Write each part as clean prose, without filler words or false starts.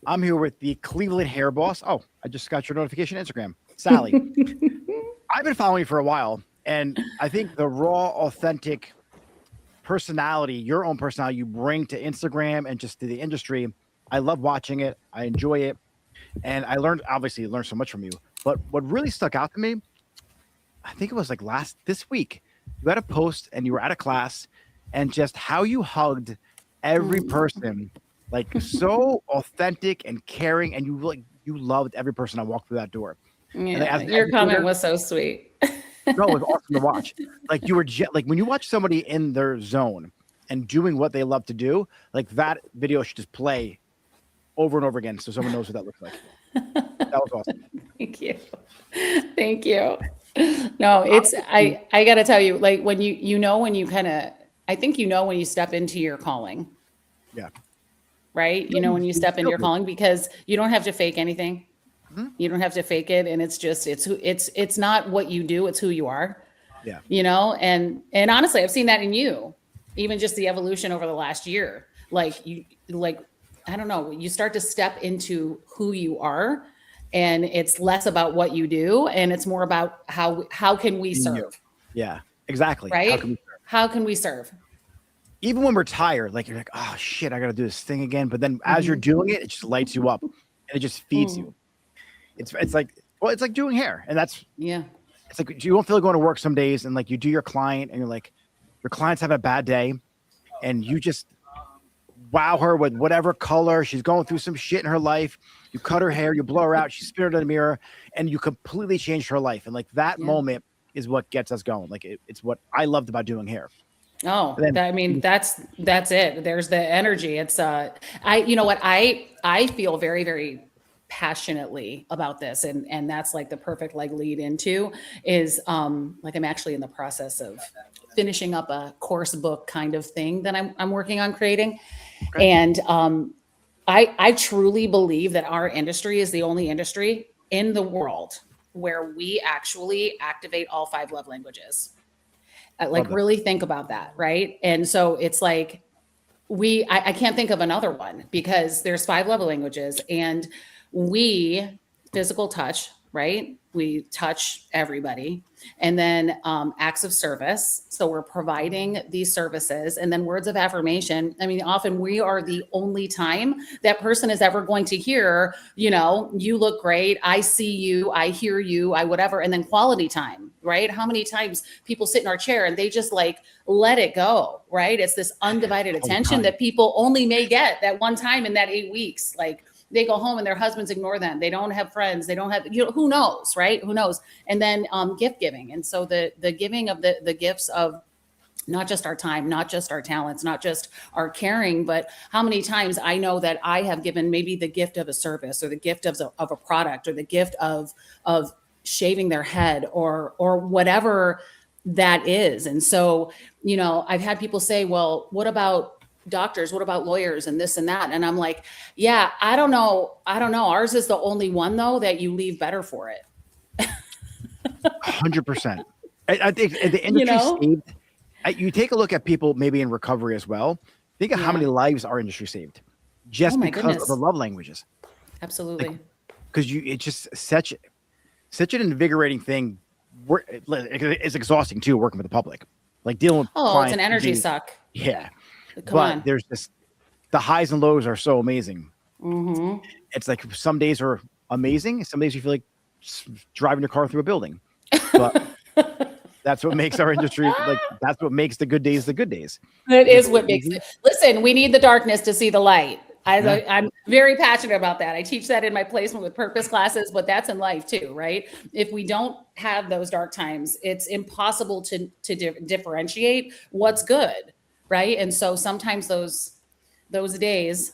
I'm here with the Cleveland hair boss. Oh, I just got your notification on Instagram. Sally. I've been following you for a while, and I think the raw, authentic personality, your own personality you bring to Instagram and just to the industry, I love watching it. I enjoy it. And I obviously learned so much from you. But what really stuck out to me, I think it was like this week, you had a post and you were at a class and just how you hugged every person, like so authentic and caring. And you loved every person I walked through that door. Yeah, your comment was so sweet. No, it was awesome to watch. Like you were like when you watch somebody in their zone and doing what they love to do, like that video should just play over and over again so someone knows what that looks like. That was awesome. Thank you. Thank you. No, it's I got to tell you, like when when you kind of, I think when you step into your calling. Yeah. Right? When you step into your calling, because you don't have to fake anything. Mm-hmm. You don't have to fake it, and it's not what you do, it's who you are. Yeah. And honestly, I've seen that in you, even just the evolution over the last year. I don't know, you start to step into who you are, and it's less about what you do, and it's more about how can we serve? Yeah, exactly. Right? How can we serve? Even when we're tired, like you're like, oh shit, I got to do this thing again. But then as you're doing it, it just lights you up and it just feeds you. It's like doing hair, and that's it's like you don't feel like going to work some days, and like you do your client, and you're like, your client's having a bad day, and you just wow her with whatever color she's going through, some shit in her life. You cut her hair, you blow her out, she spit it in the mirror, and you completely changed her life. And like that moment is what gets us going. Like it's what I loved about doing hair. Oh, that's it. There's the energy. It's I feel very, very passionately about this, and that's like the perfect lead into is like I'm actually in the process of finishing up a course book kind of thing that I'm working on creating. Okay. And I truly believe that our industry is the only industry in the world where we actually activate all 5 love languages. Really think about that, right? And so it's like I can't think of another one, because there's 5 love languages, and physical touch, right? We touch everybody. And then acts of service. So we're providing these services, and then words of affirmation. I mean, often we are the only time that person is ever going to hear, you look great. I see you. I hear you. I whatever. And then quality time, right? How many times people sit in our chair and they just let it go, right? It's this undivided attention that people only may get that one time in that 8 weeks. They go home and their husbands ignore them. They don't have friends. They don't have, who knows, right? Who knows? And then gift giving. And so the giving of the gifts of not just our time, not just our talents, not just our caring, but how many times I know that I have given maybe the gift of a service, or the gift of a product, or the gift of shaving their head, or whatever that is. And so, I've had people say, well, what about doctors? What about lawyers and this and that? And I'm like, yeah, I don't know. Ours is the only one though that you leave better for it. 100%. I think the industry saved. You take a look at people maybe in recovery as well. Think of how many lives our industry saved just because of the love languages. Absolutely. Because it's just such an invigorating thing. It's exhausting too, working with the public, like dealing with. Oh, it's an energy suck. Yeah. But there's the highs and lows are so amazing. Mm-hmm. It's like some days are amazing. Some days you feel like driving your car through a building. But that's what makes our industry, that's what makes the good days the good days. It is what makes it. Listen, we need the darkness to see the light. I'm very passionate about that. I teach that in my placement with purpose classes, but that's in life too, right? If we don't have those dark times, it's impossible to differentiate what's good. Right. And so sometimes those days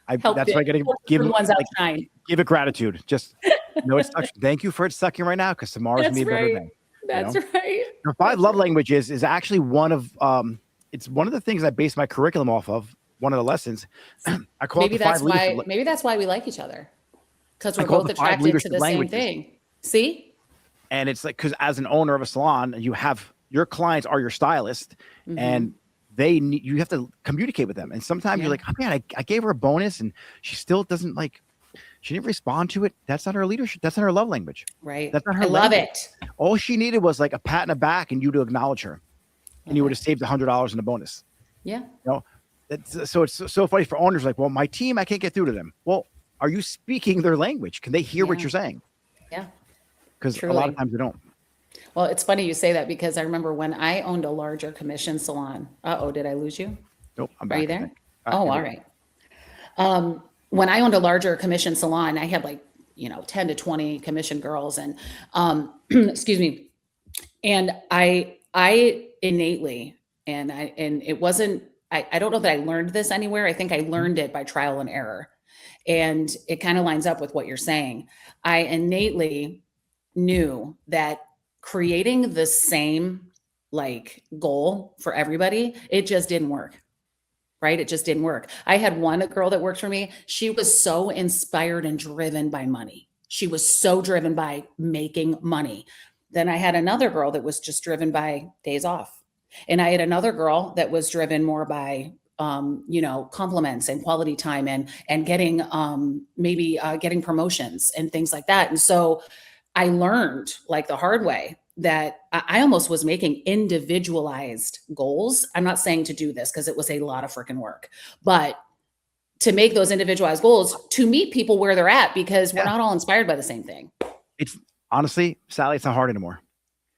that's why I got to give ones outshine. Give it gratitude. Just it's sucking. Thank you for it sucking right now, because tomorrow's gonna be a better day. That's right. Your 5 love languages is actually one of it's one of the things I base my curriculum off of. One of the lessons. I call maybe it the 5 leadership. Maybe that's why we like each other, because we're both attracted to the same thing. See? And it's like, because as an owner of a salon, you have your clients are your stylist, and you have to communicate with them. And sometimes you're like, oh man, I gave her a bonus and she still doesn't she didn't respond to it. That's not her leadership. That's not her love language. Right. That's not her I love language. it. All she needed was like a pat in the back and you to acknowledge her, and you would have saved $100 in a bonus. Yeah. So it's so funny for owners like, well, my team, I can't get through to them. Well, are you speaking their language? Can they hear what you're saying? Yeah. Because a lot of times they don't. Well, it's funny you say that because I remember when I owned a larger commission salon. Did I lose you? Nope. I'm back. Are you there? All right. When I owned a larger commission salon, I had 10 to 20 commission girls and, excuse me. And I innately, and it wasn't, I don't know that I learned this anywhere. I think I learned it by trial and error. And it kind of lines up with what you're saying. I innately knew that creating the same goal for everybody, it just didn't work. Right? It just didn't work. I had one girl that worked for me. She was so inspired and driven by money. She was so driven by making money. Then I had another girl that was just driven by days off. And I had another girl that was driven more by, compliments and quality time and getting, getting promotions and things like that. And so I learned the hard way that I almost was making individualized goals. I'm not saying to do this because it was a lot of freaking work, but to make those individualized goals to meet people where they're at, because we're not all inspired by the same thing. It's honestly, Sally, it's not hard anymore.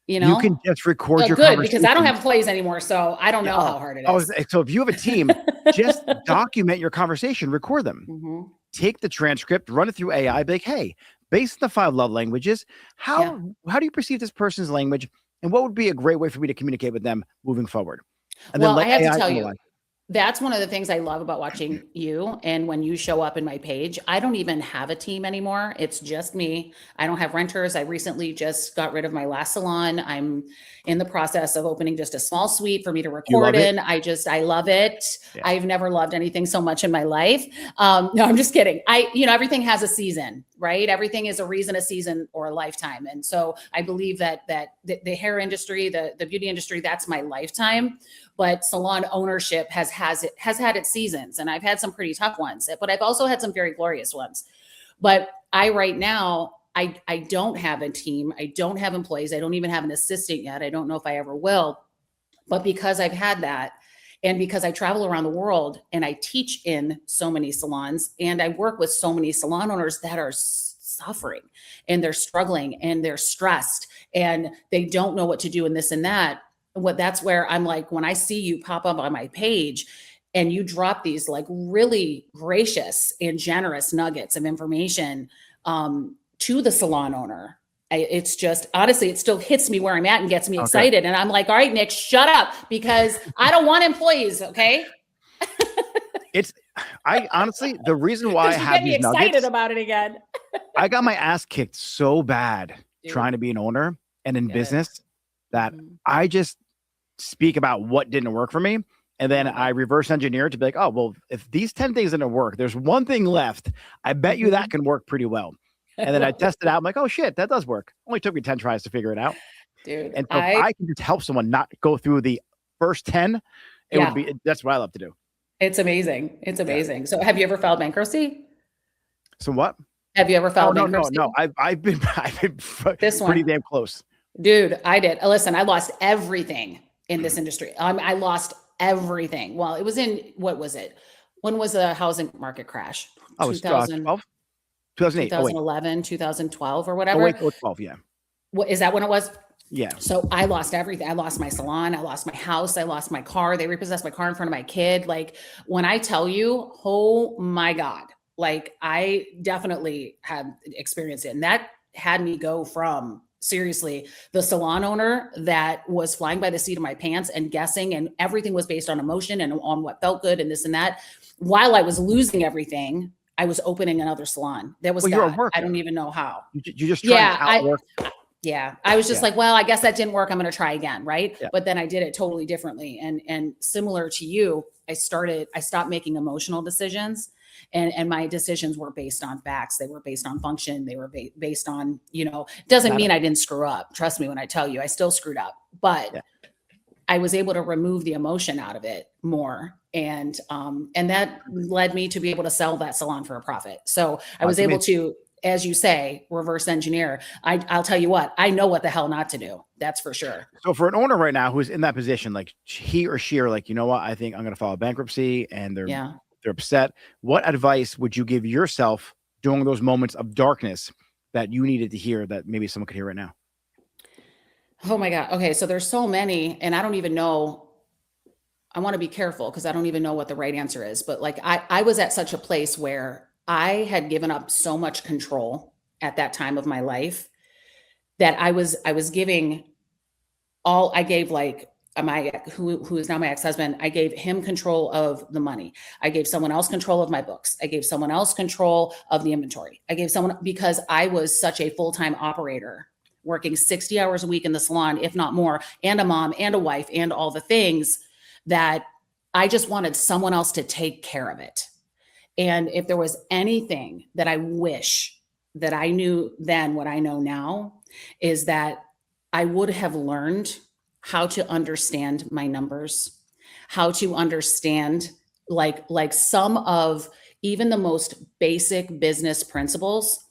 You can just record your good conversation. because I don't have plays anymore, so I don't know how hard it is. So if you have a team, just document your conversation, record them. Mm-hmm. Take the transcript, run it through AI, be like, hey, based on the 5 love languages, how do you perceive this person's language? And what would be a great way for me to communicate with them moving forward? And I have to tell you, that's one of the things I love about watching you. And when you show up in my page, I don't even have a team anymore. It's just me. I don't have renters. I recently just got rid of my last salon. I'm in the process of opening just a small suite for me to record in. I love it. Yeah. I've never loved anything so much in my life. No, I'm just kidding. Everything has a season, right? Everything is a reason, a season, or a lifetime. And so I believe that the hair industry, the beauty industry, that's my lifetime. But salon ownership has had its seasons, and I've had some pretty tough ones, but I've also had some very glorious ones. But right now, I don't have a team. I don't have employees. I don't even have an assistant yet. I don't know if I ever will. But because I've had that, and because I travel around the world and I teach in so many salons and I work with so many salon owners that are suffering and they're struggling and they're stressed and they don't know what to do and this and that. That's where I'm like, when I see you pop up on my page and you drop these really gracious and generous nuggets of information to the salon owner, it's just, honestly, it still hits me where I'm at and gets me excited. And I'm like, all right, Nick, shut up, because I don't want employees. Okay. I honestly, the reason why I have these nuggets, excited about it again. I got my ass kicked so bad trying to be an owner and in business that I just speak about what didn't work for me. And then I reverse engineer it to be like, oh, well, if these 10 things didn't work, there's one thing left. I bet you that can work pretty well. And then I test it out. I'm like, oh shit, that does work. Only took me 10 tries to figure it out. Dude. And so if I can just help someone not go through the first 10, that's what I love to do. It's amazing. It's amazing. So have you ever filed bankruptcy? So what? Have you ever filed bankruptcy? No. I've been pretty damn close. Dude, I did. Listen, I lost everything in this industry. I lost everything. Well, it was in, what was it? When was the housing market crash? Oh, it was 2012? 2008. 2011, 2012 or whatever. 2012, yeah. What, is that when it was? Yeah. So I lost everything. I lost my salon. I lost my house. I lost my car. They repossessed my car in front of my kid. When I tell you, oh my God, I definitely had experienced it. And that had me go from, seriously, the salon owner that was flying by the seat of my pants and guessing, and everything was based on emotion and on what felt good and this and that. While I was losing everything, I was opening another salon. There was I don't even know how. You just trying to outwork. I was just like, well, I guess that didn't work. I'm going to try again. Right. Yeah. But then I did it totally differently. And similar to you, I stopped making emotional decisions. And my decisions were based on facts. They were based on function. They were based on, doesn't mean I didn't screw up. Trust me when I tell you, I still screwed up, but I was able to remove the emotion out of it more. And that led me to be able to sell that salon for a profit. So I was able to, as you say, reverse engineer. I'll tell you what, I know what the hell not to do. That's for sure. So for an owner right now who's in that position, like he or she are like, you know what, I think I'm going to file bankruptcy, and they're upset. What advice would you give yourself during those moments of darkness that you needed to hear that maybe someone could hear right now? Oh my God. Okay. So there's so many, and I don't even know. I want to be careful because I don't even know what the right answer is. But like I was at such a place where I had given up so much control at that time of my life that I was giving all, I gave like who is now my ex-husband, I gave him control of the money. I gave someone else control of my books. I gave someone else control of the inventory. I gave someone, because I was such a full-time operator, working 60 hours a week in the salon, if not more, and a mom and a wife and all the things, that I just wanted someone else to take care of it. And if there was anything that I wish that I knew then, what I know now, is that I would have learned how to understand my numbers, how to understand like some of even the most basic business principles,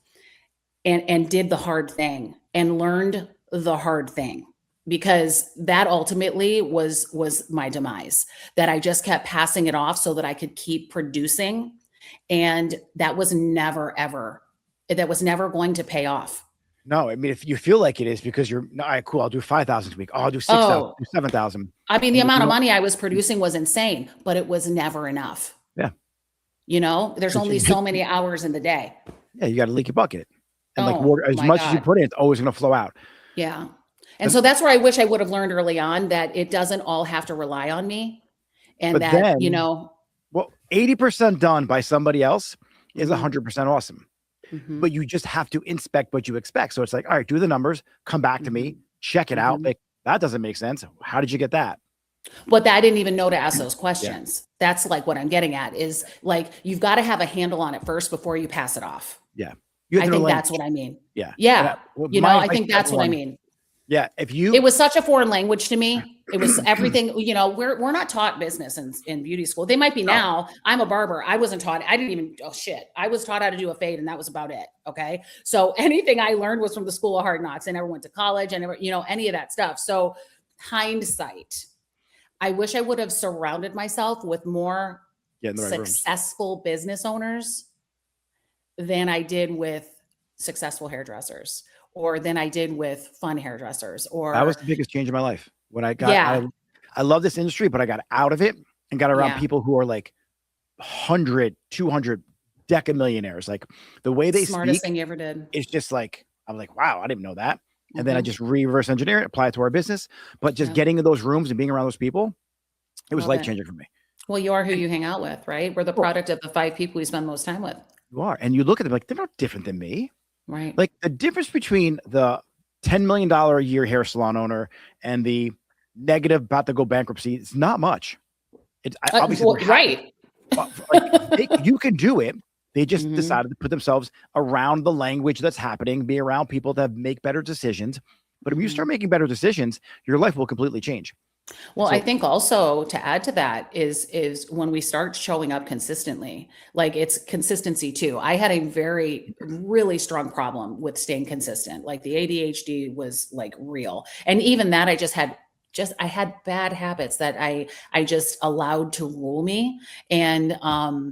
and did the hard thing and learned the hard thing, because that ultimately was my demise, that I just kept passing it off so that I could keep producing. And that was never going to pay off. No, I mean, if you feel like it is because you're, all right, cool, I'll do 5,000 a week. Oh, I'll do 6,000, do 7,000. I mean, the amount of money I was producing was insane, but it was never enough. Yeah. You know, there's only so many hours in the day. Yeah, you got to leak your bucket. And like water, as much as you put in, it's always going to flow out. Yeah. And so that's where I wish I would have learned early on, that it doesn't all have to rely on me. And but that, then, you know, well, 80% done by somebody else is 100% awesome. But you just have to inspect what you expect. So it's like, all right, do the numbers, come back to me, check it out. Like, that doesn't make sense. How did you get that? But I didn't even know to ask those questions. Yeah. That's like what I'm getting at, is like, you've got to have a handle on it first before you pass it off. Yeah. I think that's what I mean. Yeah. Yeah. You know, I think that's what I mean. Yeah. It was such a foreign language to me. It was everything, you know, we're not taught business in beauty school. They might be now. I'm a barber. I wasn't taught. I didn't even, I was taught how to do a fade, and that was about it. Okay. So anything I learned was from the school of hard knocks. I never went to college. I never, you know, any of that stuff. So hindsight, I wish I would have surrounded myself with more successful business owners than I did with successful hairdressers, or than I did with fun hairdressers. Or that was the biggest change in my life when I got, I love this industry, but I got out of it and got around people who are like 100, 200 decamillionaires. Like the way they smartest speak thing you ever did. It's just like, I'm like, wow, I didn't know that. And then I just reverse engineer it, apply it to our business. But just getting in those rooms and being around those people, it was life changing for me. Well, you are who you hang out with, right? We're the product of the 5 people we spend most time with. You are. And you look at them like, they're not different than me. Right. Like the difference between the $10 million a year hair salon owner and the negative about to go bankruptcy, it's not much. It's obviously right. Like, you can do it. They just decided to put themselves around the language that's happening, be around people that make better decisions. But if you start making better decisions, your life will completely change. Well, I think also to add to that is when we start showing up consistently, like it's consistency too. I had a really strong problem with staying consistent. Like the ADHD was like real. And even that, I had bad habits that I just allowed to rule me. And I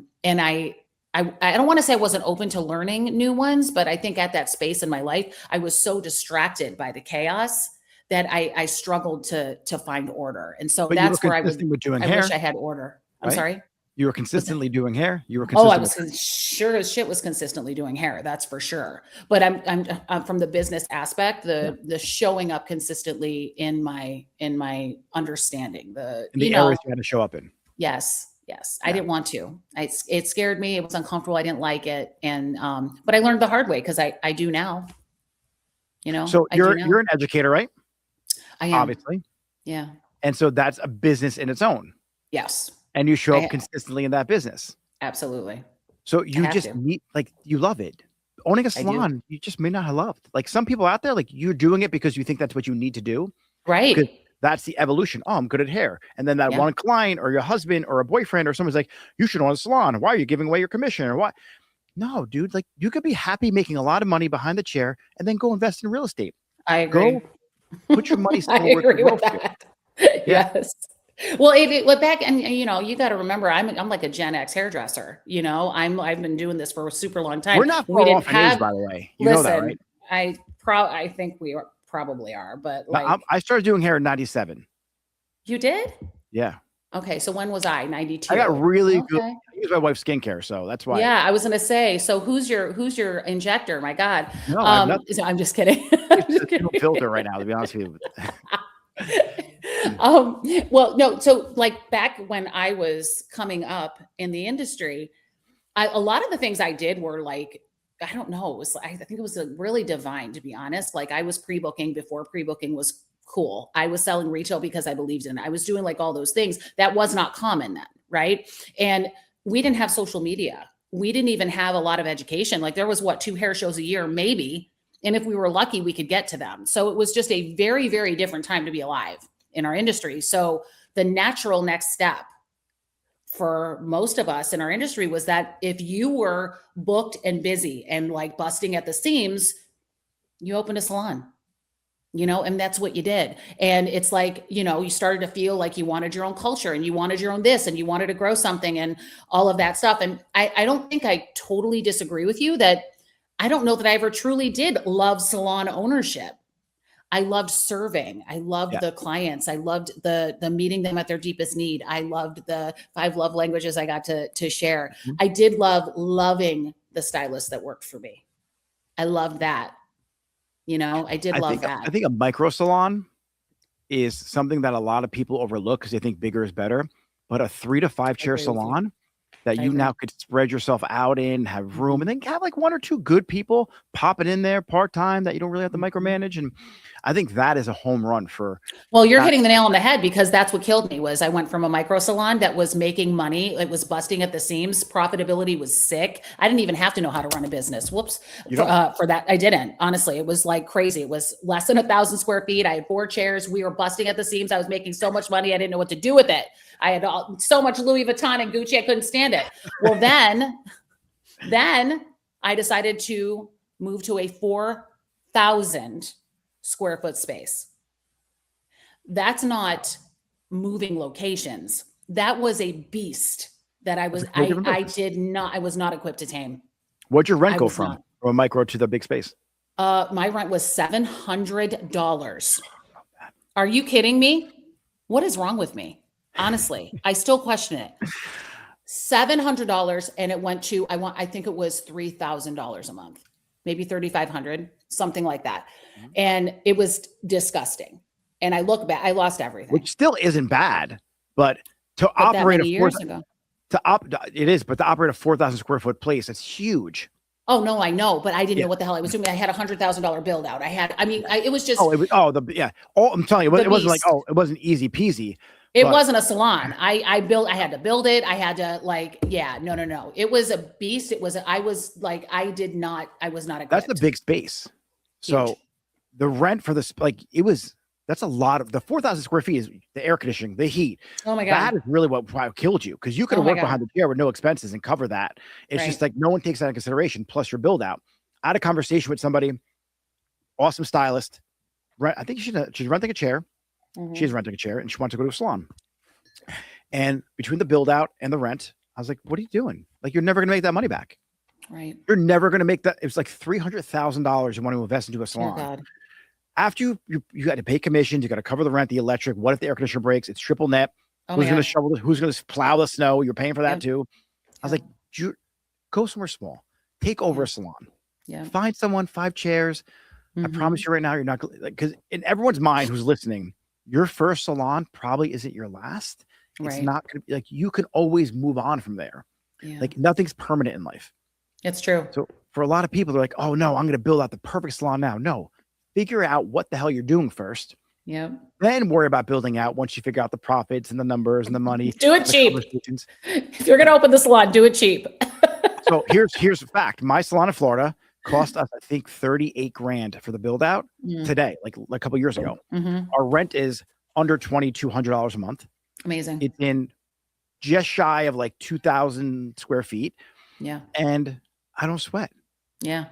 don't want to say I wasn't open to learning new ones, but I think at that space in my life, I was so distracted by the chaos that I struggled to find order. And so that's where I wish I had order. I'm sorry. You were consistently doing hair. You were I was sure as shit was consistently doing hair. That's for sure. But I'm from the business aspect, the showing up consistently in my understanding, the areas you had to show up in. Yes. I didn't want to. It scared me. It was uncomfortable. I didn't like it. And but I learned the hard way, because I do now. You know. So you're an educator, right? I am. Obviously. Yeah. And so that's a business in its own. Yes. And you show up consistently in that business. Absolutely. So you just meet, like, you love it. Owning a salon, you just may not have loved. Like some people out there, like you're doing it because you think that's what you need to do. Right. that's the evolution. Oh, I'm good at hair. And then that one client or your husband or a boyfriend or someone's like, you should own a salon. Why are you giving away your commission or what? No, dude, like you could be happy making a lot of money behind the chair and then go invest in real estate. I agree. Go put your money I somewhere agree with that. Yeah. Yes. Well, went back, and you know, you got to remember, I'm like a Gen X hairdresser. You know, I've been doing this for a super long time. We're not far off in age, by the way. You know that, right? I think we probably are, but like I started doing hair in 97. You did? Yeah. Okay, so when was I? 92. I got really good. I use my wife's skincare, so that's why. Yeah, I was gonna say. So who's your injector? My God. No, I'm just kidding. It's filter right now, to be honest with you. Well, no. So like back when I was coming up in the industry, a lot of the things I did were like, I don't know. It was, I think it was really divine, to be honest. Like I was pre-booking before pre-booking was cool. I was selling retail because I believed in it. I was doing like all those things that was not common then. Right. And we didn't have social media. We didn't even have a lot of education. Like there was 2 hair shows a year, maybe. And if we were lucky, we could get to them. So it was just a very, very different time to be alive in our industry. So the natural next step for most of us in our industry was that if you were booked and busy and like busting at the seams, you opened a salon, you know, and that's what you did. And it's like, you know, you started to feel like you wanted your own culture and you wanted your own this and you wanted to grow something and all of that stuff. And I don't think I totally disagree with you that I don't know that I ever truly did love salon ownership. I loved serving. I loved the clients. I loved the meeting them at their deepest need. I loved the 5 love languages I got to share. Mm-hmm. I did loving the stylist that worked for me. I loved that. You know, I love that. I think a micro salon is something that a lot of people overlook because they think bigger is better. But a 3 to 5 chair salon that you now could spread yourself out in, have room, and then have like 1 or 2 good people popping in there part-time that you don't really have to micromanage. And I think that is a home run for. Well, you're hitting the nail on the head because that's what killed me was I went from a micro salon that was making money. It was busting at the seams. Profitability was sick. I didn't even have to know how to run a business. Whoops. For that. I didn't. Honestly, it was like crazy. It was less than 1,000 square feet. I had 4 chairs. We were busting at the seams. I was making so much money. I didn't know what to do with it. I had so much Louis Vuitton and Gucci. I couldn't stand it. Well, then I decided to move to a 4,000 square foot space. That's not moving locations. That was a beast that I was not equipped to tame. What'd your rent go from a micro to the big space? My rent was $700. Are you kidding me? What is wrong with me? Honestly, I still question it. $700, and it went to I think it was $3,000 a month, maybe $3,500, something like that, and it was disgusting. And I look back, I lost everything, which still isn't bad, but to operate it is, but to operate a 4,000 square foot place, it's huge. Oh no, I know, but I didn't know what the hell I was doing. I had $100,000 build out. It was just. I'm telling you, it wasn't like it wasn't easy peasy. It wasn't a salon. I had to build it. I had to no. It was a beast. I was not equipped. That's the big space. So huge. The rent for this, that's a lot of the 4,000 square feet is the air conditioning, the heat. Oh my God. That is really what killed you. Cause you could have worked behind the chair with no expenses and cover that. It's just like, no one takes that into consideration. Plus your build out. I had a conversation with somebody, awesome stylist. I think she's renting a chair. Mm-hmm. She's renting a chair and she wants to go to a salon. And between the build out and the rent, I was like, what are you doing? Like, you're never going to make that money back. Right. You're never going to make that. It was like $300,000 you want to invest into a salon. Oh God. After you had to pay commissions, you got to cover the rent, the electric. What if the air conditioner breaks? It's triple net. Who's going to shovel? Who's going to plow the snow? You're paying for that too. I was like, go somewhere small. Take over a salon. Yeah. Find someone, 5 chairs. Mm-hmm. I promise you right now, you're not because in everyone's mind who's listening, your first salon probably isn't your last. It's not going to be like, you can always move on from there. Yeah. Like nothing's permanent in life. It's true. So for a lot of people, they're like, oh no, I'm going to build out the perfect salon now. No, figure out what the hell you're doing first. Yeah. Then worry about building out once you figure out the profits and the numbers and the money. Do it cheap. If you're going to open the salon, do it cheap. So here's a fact. My salon in Florida cost us, I think, $38,000 for the build out today, like a couple years ago. Mm-hmm. Our rent is under $2,200 a month. Amazing. It's in just shy of like 2,000 square feet. Yeah. And I don't sweat. Yeah.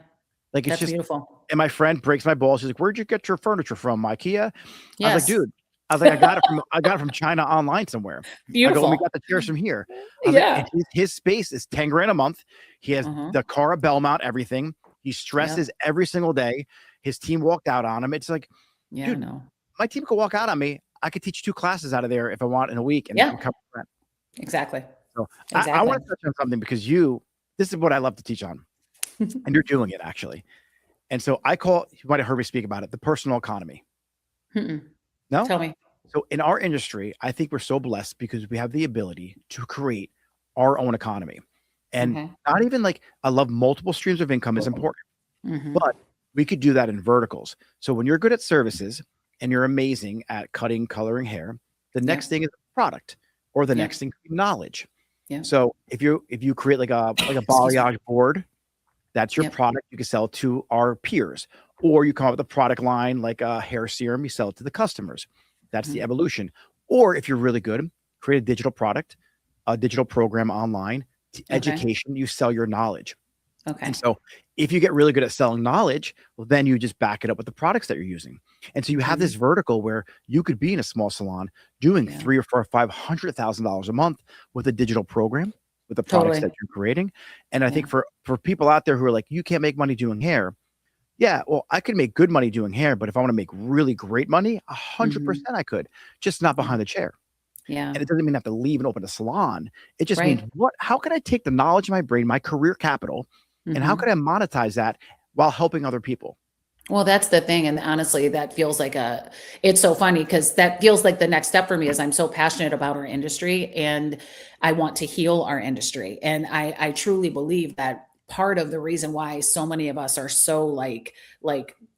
Like, it's That's just, beautiful. and my friend breaks my balls. She's like, "Where'd you get your furniture from, IKEA?" I was like, Yes. "Dude," I got it from China online somewhere. I go, "We Beautiful. got the chairs from here." I was like, Yeah. and his space is 10 grand a month. He has Mhm. the Cara bell mount, everything. He stresses every single day. His team walked out on him. It's like, Yeah, I dude, know. my team could walk out on me. I could teach 2 classes out of there if I want in a week and Yeah. cover rent. Exactly. So I Exactly. want to touch on something because this is what I love to teach on, and you're doing it actually. And so you might have heard me speak about it, the personal economy. Mm-mm. No? Tell me. So in our industry, I think we're so blessed because we have the ability to create our own economy. And Okay. not even like, I love multiple streams of income is important, Mhm. but we could do that in verticals. So when you're good at services and you're amazing at cutting, coloring hair, the next thing is product, or the next thing could be knowledge. Yeah. So if you create like a balayage board, that's your product you can sell to our peers, or you come up with a product line like a hair serum, you sell it to the customers. That's the evolution. Or if you're really good, create a digital product, a digital program online, education, you sell your knowledge. Okay. And so if you get really good at selling knowledge, well, then you just back it up with the products that you're using. And so you have this vertical where you could be in a small salon doing $300,000 or $500,000 a month with a digital program, with the products that you're creating. And I think for people out there who are like, you can't make money doing hair. Yeah, well, I could make good money doing hair, but if I want to make really great money, 100% I could, just not behind the chair. Yeah. And it doesn't mean I have to leave and open a salon. It just means Right. how can I take the knowledge of my brain, my career capital, and how Mhm. can I monetize that while helping other people? Well, that's the thing. And honestly, that feels like it's so funny because that feels like the next step for me is I'm so passionate about our industry and I want to heal our industry. And I truly believe that part of the reason why so many of us are so like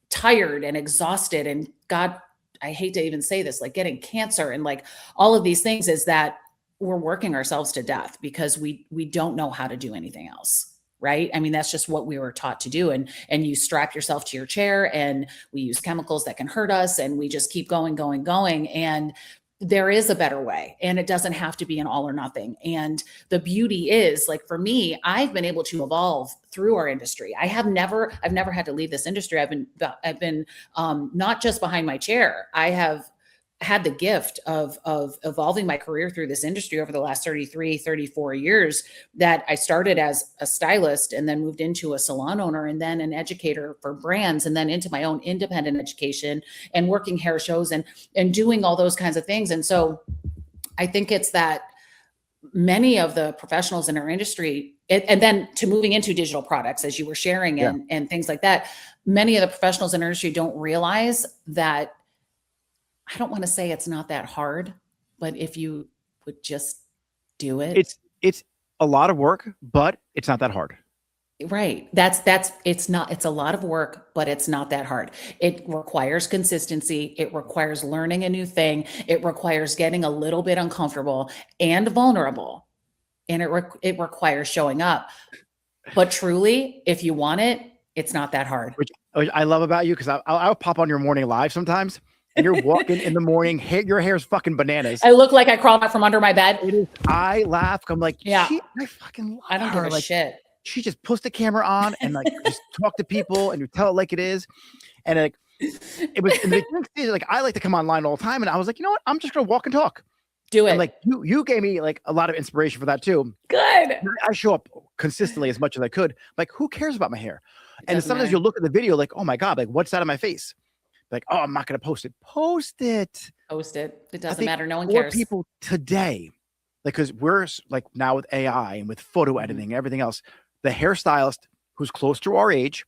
tired and exhausted and God, I hate to even say this, like getting cancer and like all of these things is that we're working ourselves to death because we don't know how to do anything else. Right. I mean, that's just what we were taught to do. And you strap yourself to your chair and we use chemicals that can hurt us and we just keep going, going, going. And there is a better way and it doesn't have to be an all or nothing. And the beauty is like, for me, I've been able to evolve through our industry. I've never had to leave this industry. I've been not just behind my chair. I have had the gift of evolving my career through this industry over the last 34 years, that I started as a stylist and then moved into a salon owner and then an educator for brands and then into my own independent education and working hair shows and doing all those kinds of things. And so I think it's that many of the professionals in our industry, and then to moving into digital products, as you were sharing and things like that, many of the professionals in our industry don't realize that, I don't want to say it's not that hard, but if you would just do it. It's a lot of work, but it's not that hard. Right. It's a lot of work, but it's not that hard. It requires consistency. It requires learning a new thing. It requires getting a little bit uncomfortable and vulnerable. And it requires showing up. But truly, if you want it, it's not that hard. Which I love about you, because I'll pop on your morning live sometimes, and you're walking in the morning, your hair's fucking bananas. I look like I crawled out from under my bed. It is. I laugh. I'm like, Yeah. I fucking love I don't her. give a Like, shit. she just puts the camera on and like just talk to people and you tell it like it is. And like, it was in the beginning stage, like, I like to come online all the time, and I was like, you know what? I'm just gonna walk and talk. Do it. And like you gave me like a lot of inspiration for that too. Good. I show up consistently as much as I could. Like, who cares about my hair? And sometimes matter. you'll look at the video like, oh my God, like, what's that on my face? Like, oh, I'm not gonna post it. Post it. Post it. It I doesn't think matter. No one more cares. people today, like, because we're like now with AI and with photo editing and everything else, the hairstylist who's close to our age,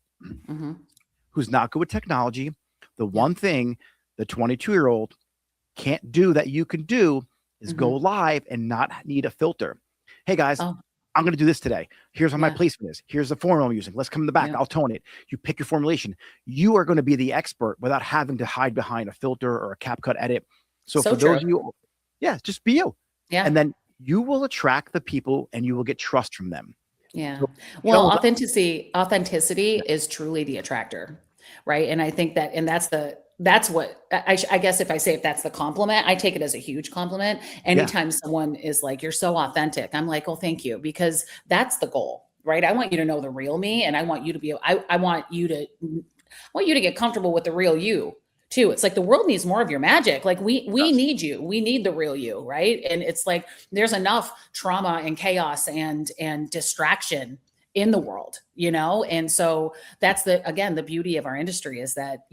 who's not good with technology, the one thing the 22-year-old can't do that you can do is go live and not need a filter. Hey guys, I'm going to do this today. Here's how my placement is. Here's the formula I'm using. Let's come in the back. I'll tone it. You pick your formulation. You are going to be the expert without having to hide behind a filter or a cap-cut edit. So for those of you, just be you. Yeah. And then you will attract the people and you will get trust from them. Yeah. So Well, authenticity is truly the attractor, right? And I think that, and that's the that's what I guess if I say if that's the compliment, I take it as a huge compliment. Anytime someone is like, you're so authentic, I'm like, oh, thank you, because that's the goal, right? I want you to know the real me, and I want you to be, I want you to get comfortable with the real you too. It's like the world needs more of your magic. Like we need you. We need the real you, right? And it's like there's enough trauma and chaos and distraction in the world, And so that's again, the beauty of our industry is that,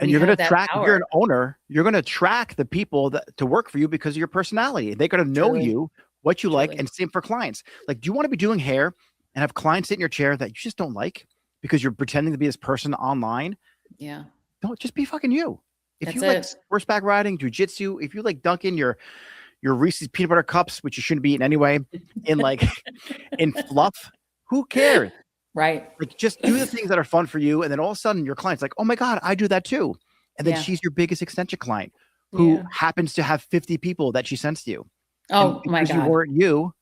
and you're going to track, if you're an owner, you're going to track the people to work for you because of your personality. They're going to know you, what you like, and same for clients. Like, do you want to be doing hair and have clients sit in your chair that you just don't like because you're pretending to be this person online? Yeah. Don't, just be fucking you. If you like horseback riding, jujitsu, if you like dunking your Reese's peanut butter cups, which you shouldn't be eating anyway, in fluff, who cares? Right. Like, just do the things that are fun for you. And then all of a sudden your client's like, oh my God, I do that too. And then she's your biggest extension client who happens to have 50 people that she sends to you. Oh my God. You weren't you,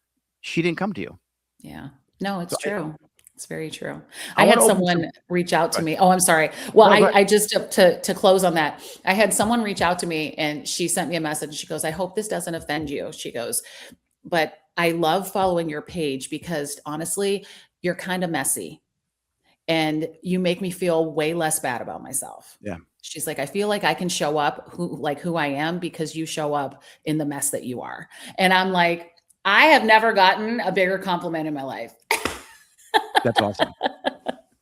she didn't come to you. Yeah. No, it's true. It's very true. I had someone reach out to me. Oh, I'm sorry. Well, I just, to close on that, I had someone reach out to me and she sent me a message. She goes, I hope this doesn't offend you. She goes, but I love following your page because honestly, you're kind of messy and you make me feel way less bad about myself. Yeah. She's like, I feel like I can show up who I am because you show up in the mess that you are. And I'm like, I have never gotten a bigger compliment in my life. That's awesome.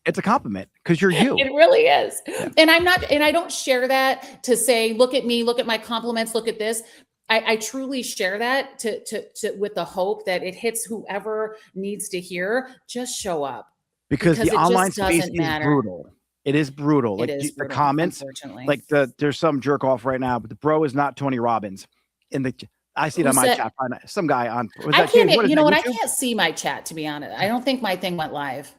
It's a compliment because you're you. It really is. Yeah. And I don't share that to say, look at me, look at my compliments, look at this. I truly share that to with the hope that it hits whoever needs to hear. Just show up because the online space is brutal. It is brutal. Like the comments, like there's some jerk off right now, but the bro is not Tony Robbins. I see it on my chat. Some guy on. I can't. You know what? I can't see my chat, to be honest. I don't think my thing went live.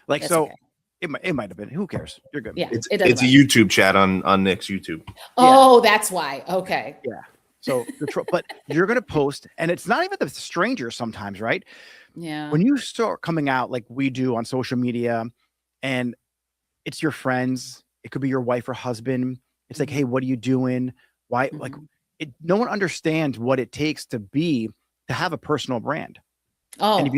Like that's so. Okay. It might have been. Who cares? You're good. Yeah, it's a YouTube chat on Nick's YouTube. Oh, that's why. Okay. Yeah. So, but you're going to post, and it's not even the stranger sometimes, right? Yeah. When you start coming out like we do on social media, and it's your friends, it could be your wife or husband. It's like, hey, what are you doing? Why? Like, no one understands what it takes to have a personal brand. Oh, and if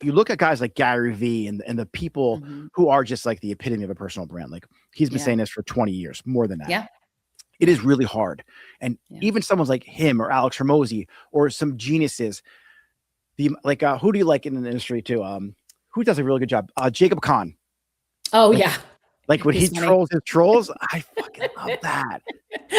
you look at guys like Gary Vee and the people who are just like the epitome of a personal brand, like he's been saying this for 20 years, more than that. Yeah. It is really hard. And even someone's like him or Alex Hormozy or some geniuses, who do you like in the industry too? Who does a really good job? Jacob Kahn. Oh, yeah. Like when he trolls his trolls, I fucking love that.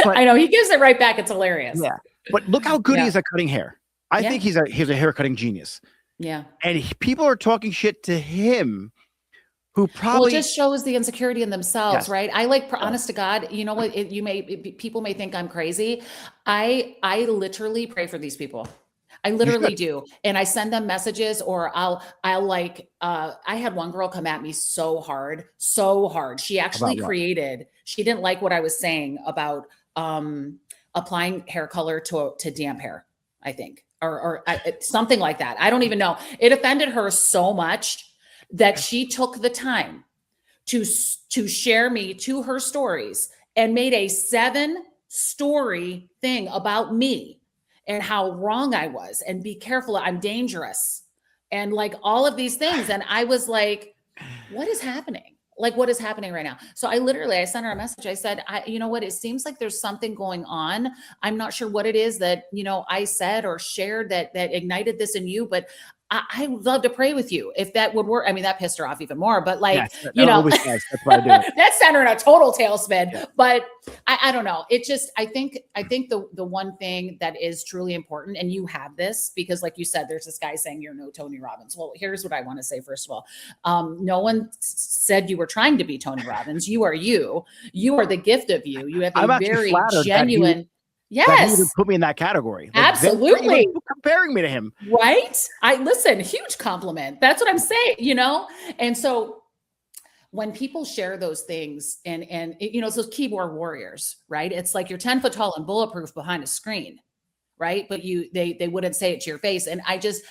But, I know he gives it right back. It's hilarious. Yeah. But look how good he is at cutting hair. I think he's a hair cutting genius. Yeah. And people are talking shit to him who probably just shows the insecurity in themselves, right? I honest to God, you know what, people may think I'm crazy. I literally pray for these people. I literally do. And I send them messages or I'll I had one girl come at me so hard. She actually she didn't like what I was saying about applying hair color to damp hair, I think, or something like that. I don't even know. It offended her so much that she took the time to share me to her stories and made a 7-story thing about me and how wrong I was and be careful, I'm dangerous and like all of these things. And I was like, what is happening? Like, what is happening right now? So I sent her a message. I said, you know what? It seems like there's something going on. I'm not sure what it is that, I said or shared that ignited this in you, but I would love to pray with you if that would work. I mean, that pissed her off even more, but that's why I do it. That sent her in a total tailspin. Yeah. But I don't know. It just, I think the one thing that is truly important, and you have this because like you said, there's this guy saying you're no Tony Robbins. Well, here's what I want to say. First of all, no one said you were trying to be Tony Robbins. You are you. You are the gift of you. You have a very genuine. Yes. He put me in that category. Like, absolutely. Comparing me to him. Right. Listen, huge compliment. That's what I'm saying, And so when people share those things and it's those keyboard warriors, right? It's like you're 10 foot tall and bulletproof behind a screen, right? But they wouldn't say it to your face. And I just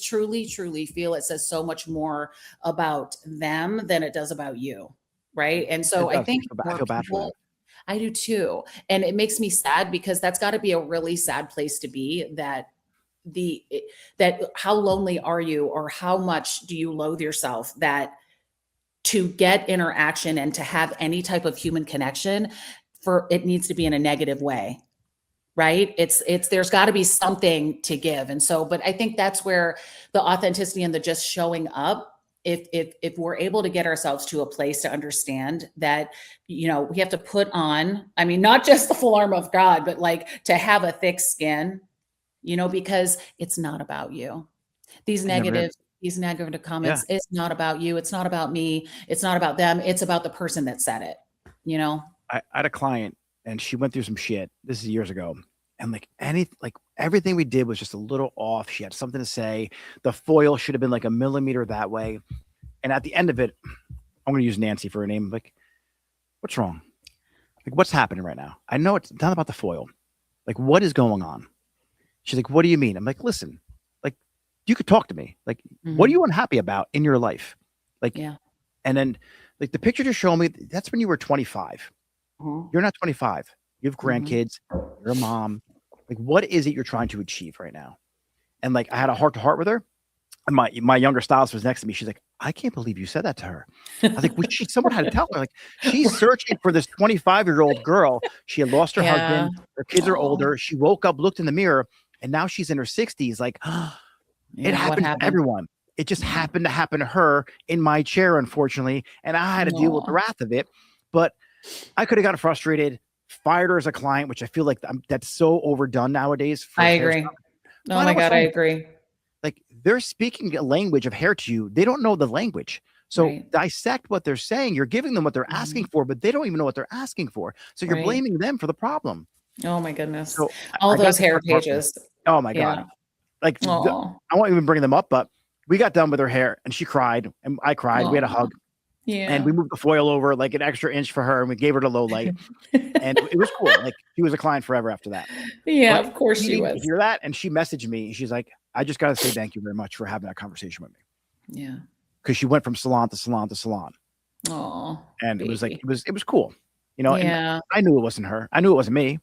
truly feel it says so much more about them than it does about you. Right. And so I think I feel bad for them. I do too. And it makes me sad because that's got to be a really sad place to be, that how lonely are you, or how much do you loathe yourself, that to get interaction and to have any type of human connection, it needs to be in a negative way. Right? There's got to be something to give. And so, but I think that's where the authenticity and the just showing up, if we're able to get ourselves to a place to understand that, we have to put on, I mean, not just the full armor of God, but like to have a thick skin, because it's not about you. These negative comments, it's not about you. It's not about me. It's not about them. It's about the person that said it, I had a client and she went through some shit. This is years ago. And everything we did was just a little off. She had something to say. The foil should have been like a millimeter that way. And at the end of it, I'm going to use Nancy for her name. Like, what's wrong? Like, what's happening right now? I know it's not about the foil. Like, what is going on? She's like, what do you mean? I'm like, listen, like, you could talk to me. Like, what are you unhappy about in your life? Like, yeah. And then like the picture just showed me, that's when you were 25. You're not 25. You have grandkids. You're a mom. Like, what is it you're trying to achieve right now? And like, I had a heart to heart with her. And my younger stylist was next to me. She's like, I can't believe you said that to her. I was like, someone had to tell her. Like, she's searching for this 25-year-old girl. She had lost her husband. Her kids are older. She woke up, looked in the mirror, and now she's in her 60s. Like, it happened to everyone. It just happened to happen to her in my chair, unfortunately. And I had to deal with the wrath of it. But I could have gotten frustrated, fired her as a client, which I feel like that's so overdone nowadays. I agree. Oh my God, I agree. Like, they're speaking a language of hair to you. They don't know the language. So dissect what they're saying. You're giving them what they're asking for, but they don't even know what they're asking for. So you're blaming them for the problem. Oh my goodness. So all those hair pages. Oh my God. Like, I won't even bring them up, but we got done with her hair and she cried and I cried. We had a hug. Yeah. And we moved the foil over like an extra inch for her and we gave her the low light. And it was cool. Like, she was a client forever after that. Yeah, of course she was. Hear that? And she messaged me and she's like, I just got to say thank you very much for having that conversation with me. Yeah. Because she went from salon to salon to salon. Oh. And it was like, it was cool. And Yeah. I knew it wasn't her. I knew it wasn't me.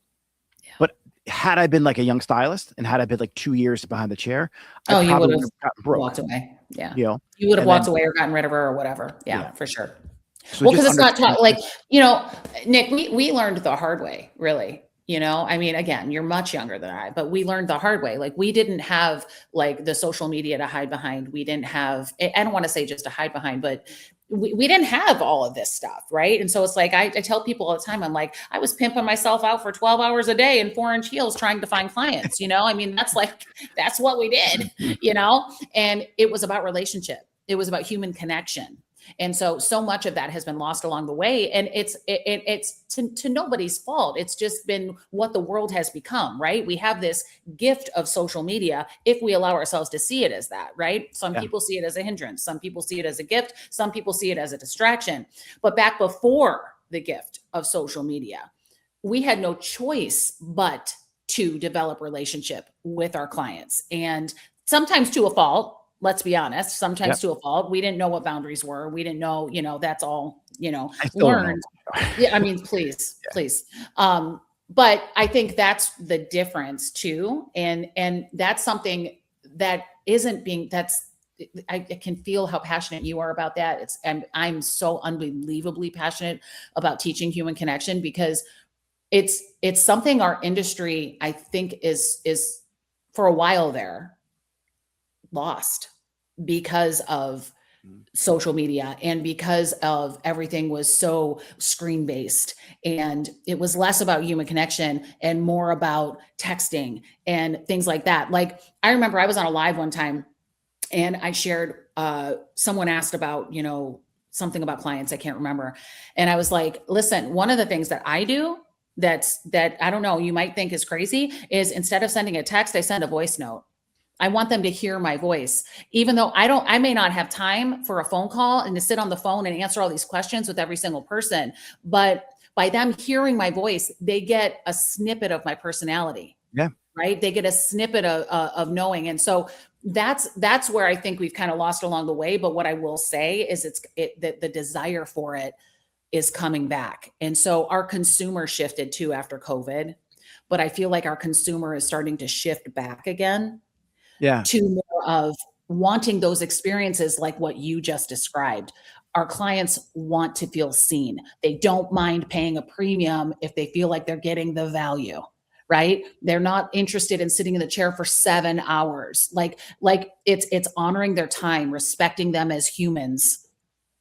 Yeah. But had I been like a young stylist and had I been like 2 years behind the chair, I you would have gotten broke. walked away. Yeah. You would have walked away or gotten rid of her or whatever. Yeah. For sure. So well, because it's not taught, like, Nick, we learned the hard way, really. I mean, again, you're much younger than I, but we learned the hard way. Like, we didn't have like the social media to hide behind. We didn't have, I don't want to say just to hide behind, but we didn't have all of this stuff. Right. And so it's like, I tell people all the time, I'm like, I was pimping myself out for 12 hours a day in 4-inch heels trying to find clients, I mean, that's what we did, and it was about relationship. It was about human connection. And so much of that has been lost along the way. And it's to nobody's fault. It's just been what the world has become, right? We have this gift of social media if we allow ourselves to see it as that, right? Some people see it as a hindrance. Some people see it as a gift. Some people see it as a distraction. But back before the gift of social media, we had no choice but to develop relationship with our clients. And sometimes to a fault. Let's be honest, sometimes to a fault. We didn't know what boundaries were. We didn't know, that's all, learned. Yeah, I mean, please. But I think that's the difference too. And that's something that I can feel how passionate you are about that. And I'm so unbelievably passionate about teaching human connection because it's something our industry, I think, is for a while there lost because of social media and because of everything was so screen based, and it was less about human connection and more about texting and things like that. Like, I remember I was on a live one time and I shared, someone asked about, something about clients. I can't remember. And I was like, listen, one of the things that I do that I don't know, you might think is crazy, is instead of sending a text, I send a voice note. I want them to hear my voice, even though I may not have time for a phone call and to sit on the phone and answer all these questions with every single person. But by them hearing my voice, they get a snippet of my personality. Yeah. Right. They get a snippet of knowing. And so that's where I think we've kind of lost along the way. But what I will say is the desire for it is coming back. And so our consumer shifted too after COVID, but I feel like our consumer is starting to shift back again Yeah. to more of wanting those experiences like what you just described. Our clients want to feel seen. They don't mind paying a premium if they feel like they're getting the value, right? They're not interested in sitting in the chair for 7 hours. Like it's honoring their time, respecting them as humans,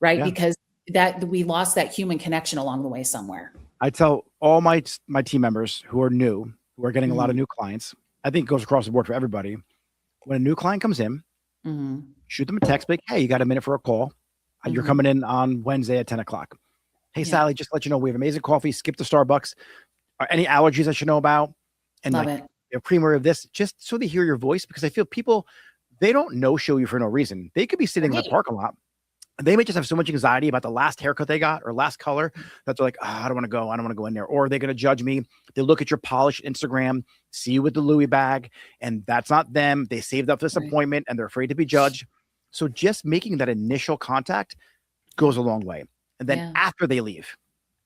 right? Yeah. Because that we lost that human connection along the way somewhere. I tell all my team members who are new, who are getting a lot of Mhm. new clients, I think it goes across the board for everybody. When a new client comes in, Mhm. shoot them a text, like, hey, you got a minute for a call? You're Mhm. coming in on Wednesday at 10 o'clock. Hey, Yeah. Sally, just to let you know, we have amazing coffee. Skip the Starbucks. Any allergies I should know about? And Love like, it. a creamer of this, just so they hear your voice, because I feel people, they don't no show you for no reason. They could be sitting in the Right. parking lot. They may just have so much anxiety about the last haircut they got or last color that they're like, oh, I don't want to go. I don't want to go in there. Or they're going to judge me. They look at your polished Instagram, see you with the Louis bag, and that's not them. They saved up this Right. appointment and they're afraid to be judged. So just making that initial contact goes a long way. And then Yeah. after they leave,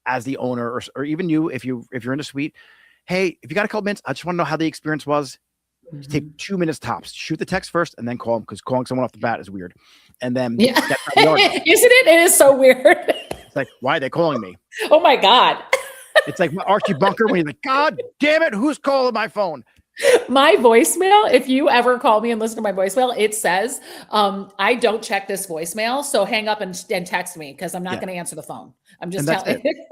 as the owner or even you, if you're in the suite, hey, if you got a couple minutes, I just want to know how the experience was. Mhm. Take 2 minutes tops. Shoot the text first and then call them, because calling someone off the bat is weird. And then Yeah. that's how they are. Isn't it? It is so weird. It's like, why are they calling me? Oh my God. It's like Archie Bunker when he's like, God damn it, who's calling my phone? My voicemail, if you ever call me and listen to my voicemail, it says, I don't check this voicemail. So hang up and text me, because I'm not Yeah. going to answer the phone. I'm just And that's telling.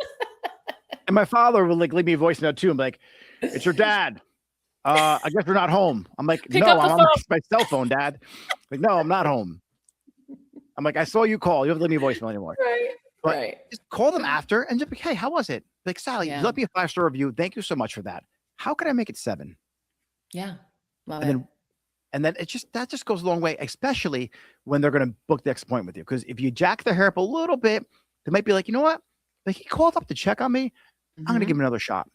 And my father will like leave me a voicemail too. I'm like, it's your dad. I guess you're not home. I'm like, Pick no, up the I'm on phone. my cell phone, Dad. Like, no, I'm not home. I'm like, I saw you call. You don't have to leave me a voicemail anymore. Right. But Right. just call them after and just be, hey, how was it? Like, Sally, Yeah. you left me a 5-star review. Thank you so much for that. How could I make it 7? Yeah. Love And it. then that just goes a long way, especially when they're going to book the next appointment with you. Because if you jack their hair up a little bit, they might be like, you know what? Like, he called up to check on me. I'm going to Mhm. give him another shot.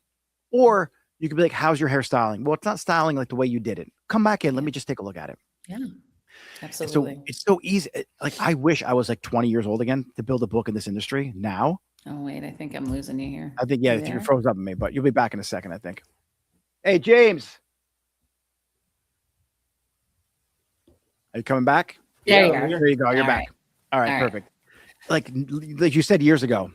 Or you could be like, how's your hair styling? Well, it's not styling like the way you did it. Come back in. Let me just take a look at it. Yeah. And so Absolutely. it's so easy. Like, I wish I was like 20 years old again to build a book in this industry. Now, Oh, wait. I think I'm losing you here. I think, You yeah, you there? froze up on me, but you'll be back in a second, I think. Hey, James. Are you coming back? There you are. There you go. You're All back. All right, All right. perfect. Like you said years ago,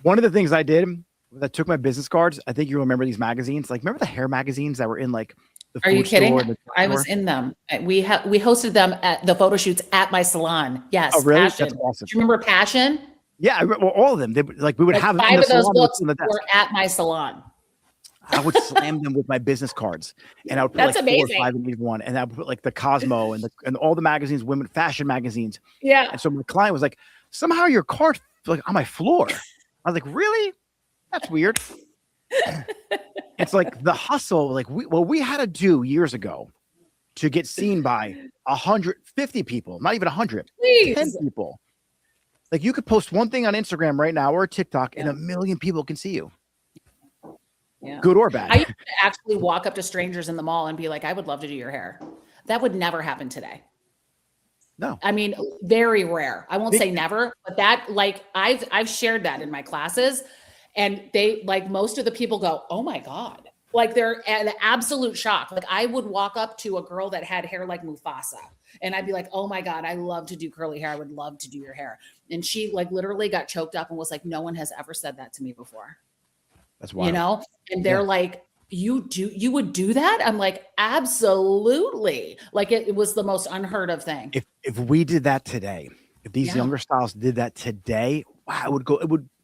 one of the things I did was I took my business cards. I think you remember these magazines. Like, remember the hair magazines that were in like the Are you food store kidding? and the I was store? in them. We hosted them at the photo shoots at my salon. Yes. Oh, really? Passion. That's awesome. Do you remember Passion? Yeah, I remember all of them. They like we would Like have them in 5 the of those salon. They would books sit on the desk. were at my salon. I would slam them with my business cards, and I would put That's like 4 amazing. or 5 in each one, and I would put like the Cosmo and all the magazines, women fashion magazines. Yeah. And so my client was like, somehow your card like on my floor. I was like, really? That's weird. It's like the hustle, like what we had to do years ago to get seen by 150 people, not even 100, 10 Please. people. Like, you could post one thing on Instagram right now or TikTok, and Yeah. 1 million people can see you, Yeah. good or bad. I used to actually walk up to strangers in the mall and be like, I would love to do your hair. That would never happen today. No. I mean, very rare. I won't say never, but that, like, I've shared that in my classes, and they, like, most of the people go, oh my God. Like, they're an absolute shock. Like, I would walk up to a girl that had hair like Mufasa, and I'd be like, oh my God, I love to do curly hair. I would love to do your hair. And she like literally got choked up and was like, no one has ever said that to me before. That's wild. You know? And they're like, you would do that? I'm like, absolutely. Like, it was the most unheard of thing. If we did that today, if these Yeah. younger stylists did that today, wow,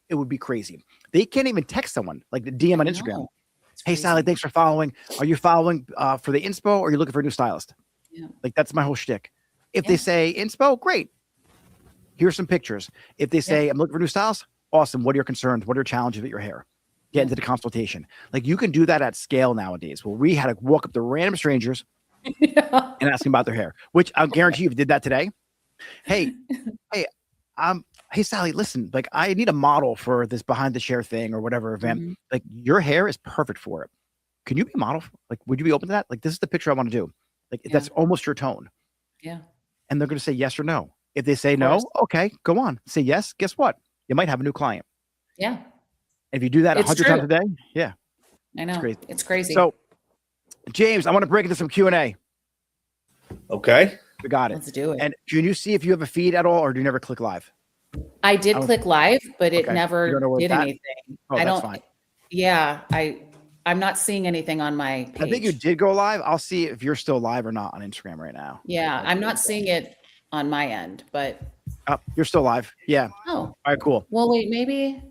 it would be crazy. They can't even text someone, like the DM on I Instagram. know. It's Hey, crazy. Sally, thanks for following. Are you following for the inspo, or are you looking for a new stylist? Yeah. Like, that's my whole shtick. If they Yeah. say inspo, great. Here's some pictures. If they say I'm looking for a new stylist, awesome. What are your concerns? What are your challenges with your hair? Get into the consultation. Like, you can do that at scale nowadays. Well, we had to walk up to random strangers Yeah. and ask them about their hair, which I'll guarantee you, if you did that today. Hey, hey, Sally, listen, like, I need a model for this behind the chair thing or whatever event. Mhm. Like, your hair is perfect for it. Can you be a model? Like, would you be open to that? Like, this is the picture I want to do. Like, that's almost your tone. Yeah. And they're going to say yes or no. If they say Of no, course. okay, go on. Say yes. Guess what? you might have a new client. Yeah, If you do that It's 100 true. times a day, yeah. I know. crazy. It's crazy. So, James, I want to break into some Q&A. Okay. We got it. Let's do it. And can you see if you have a feed at all, or do you never click live? I did click live, but it Okay. You never don't know where did it's at? anything. Oh, I that's don't. fine. Yeah, I'm not seeing anything on my page. I think you did go live. I'll see if you're still live or not on Instagram right now. Yeah, I'm not seeing it on my end, but Oh, you're still live. Yeah. oh, All right, cool. well, wait, maybe.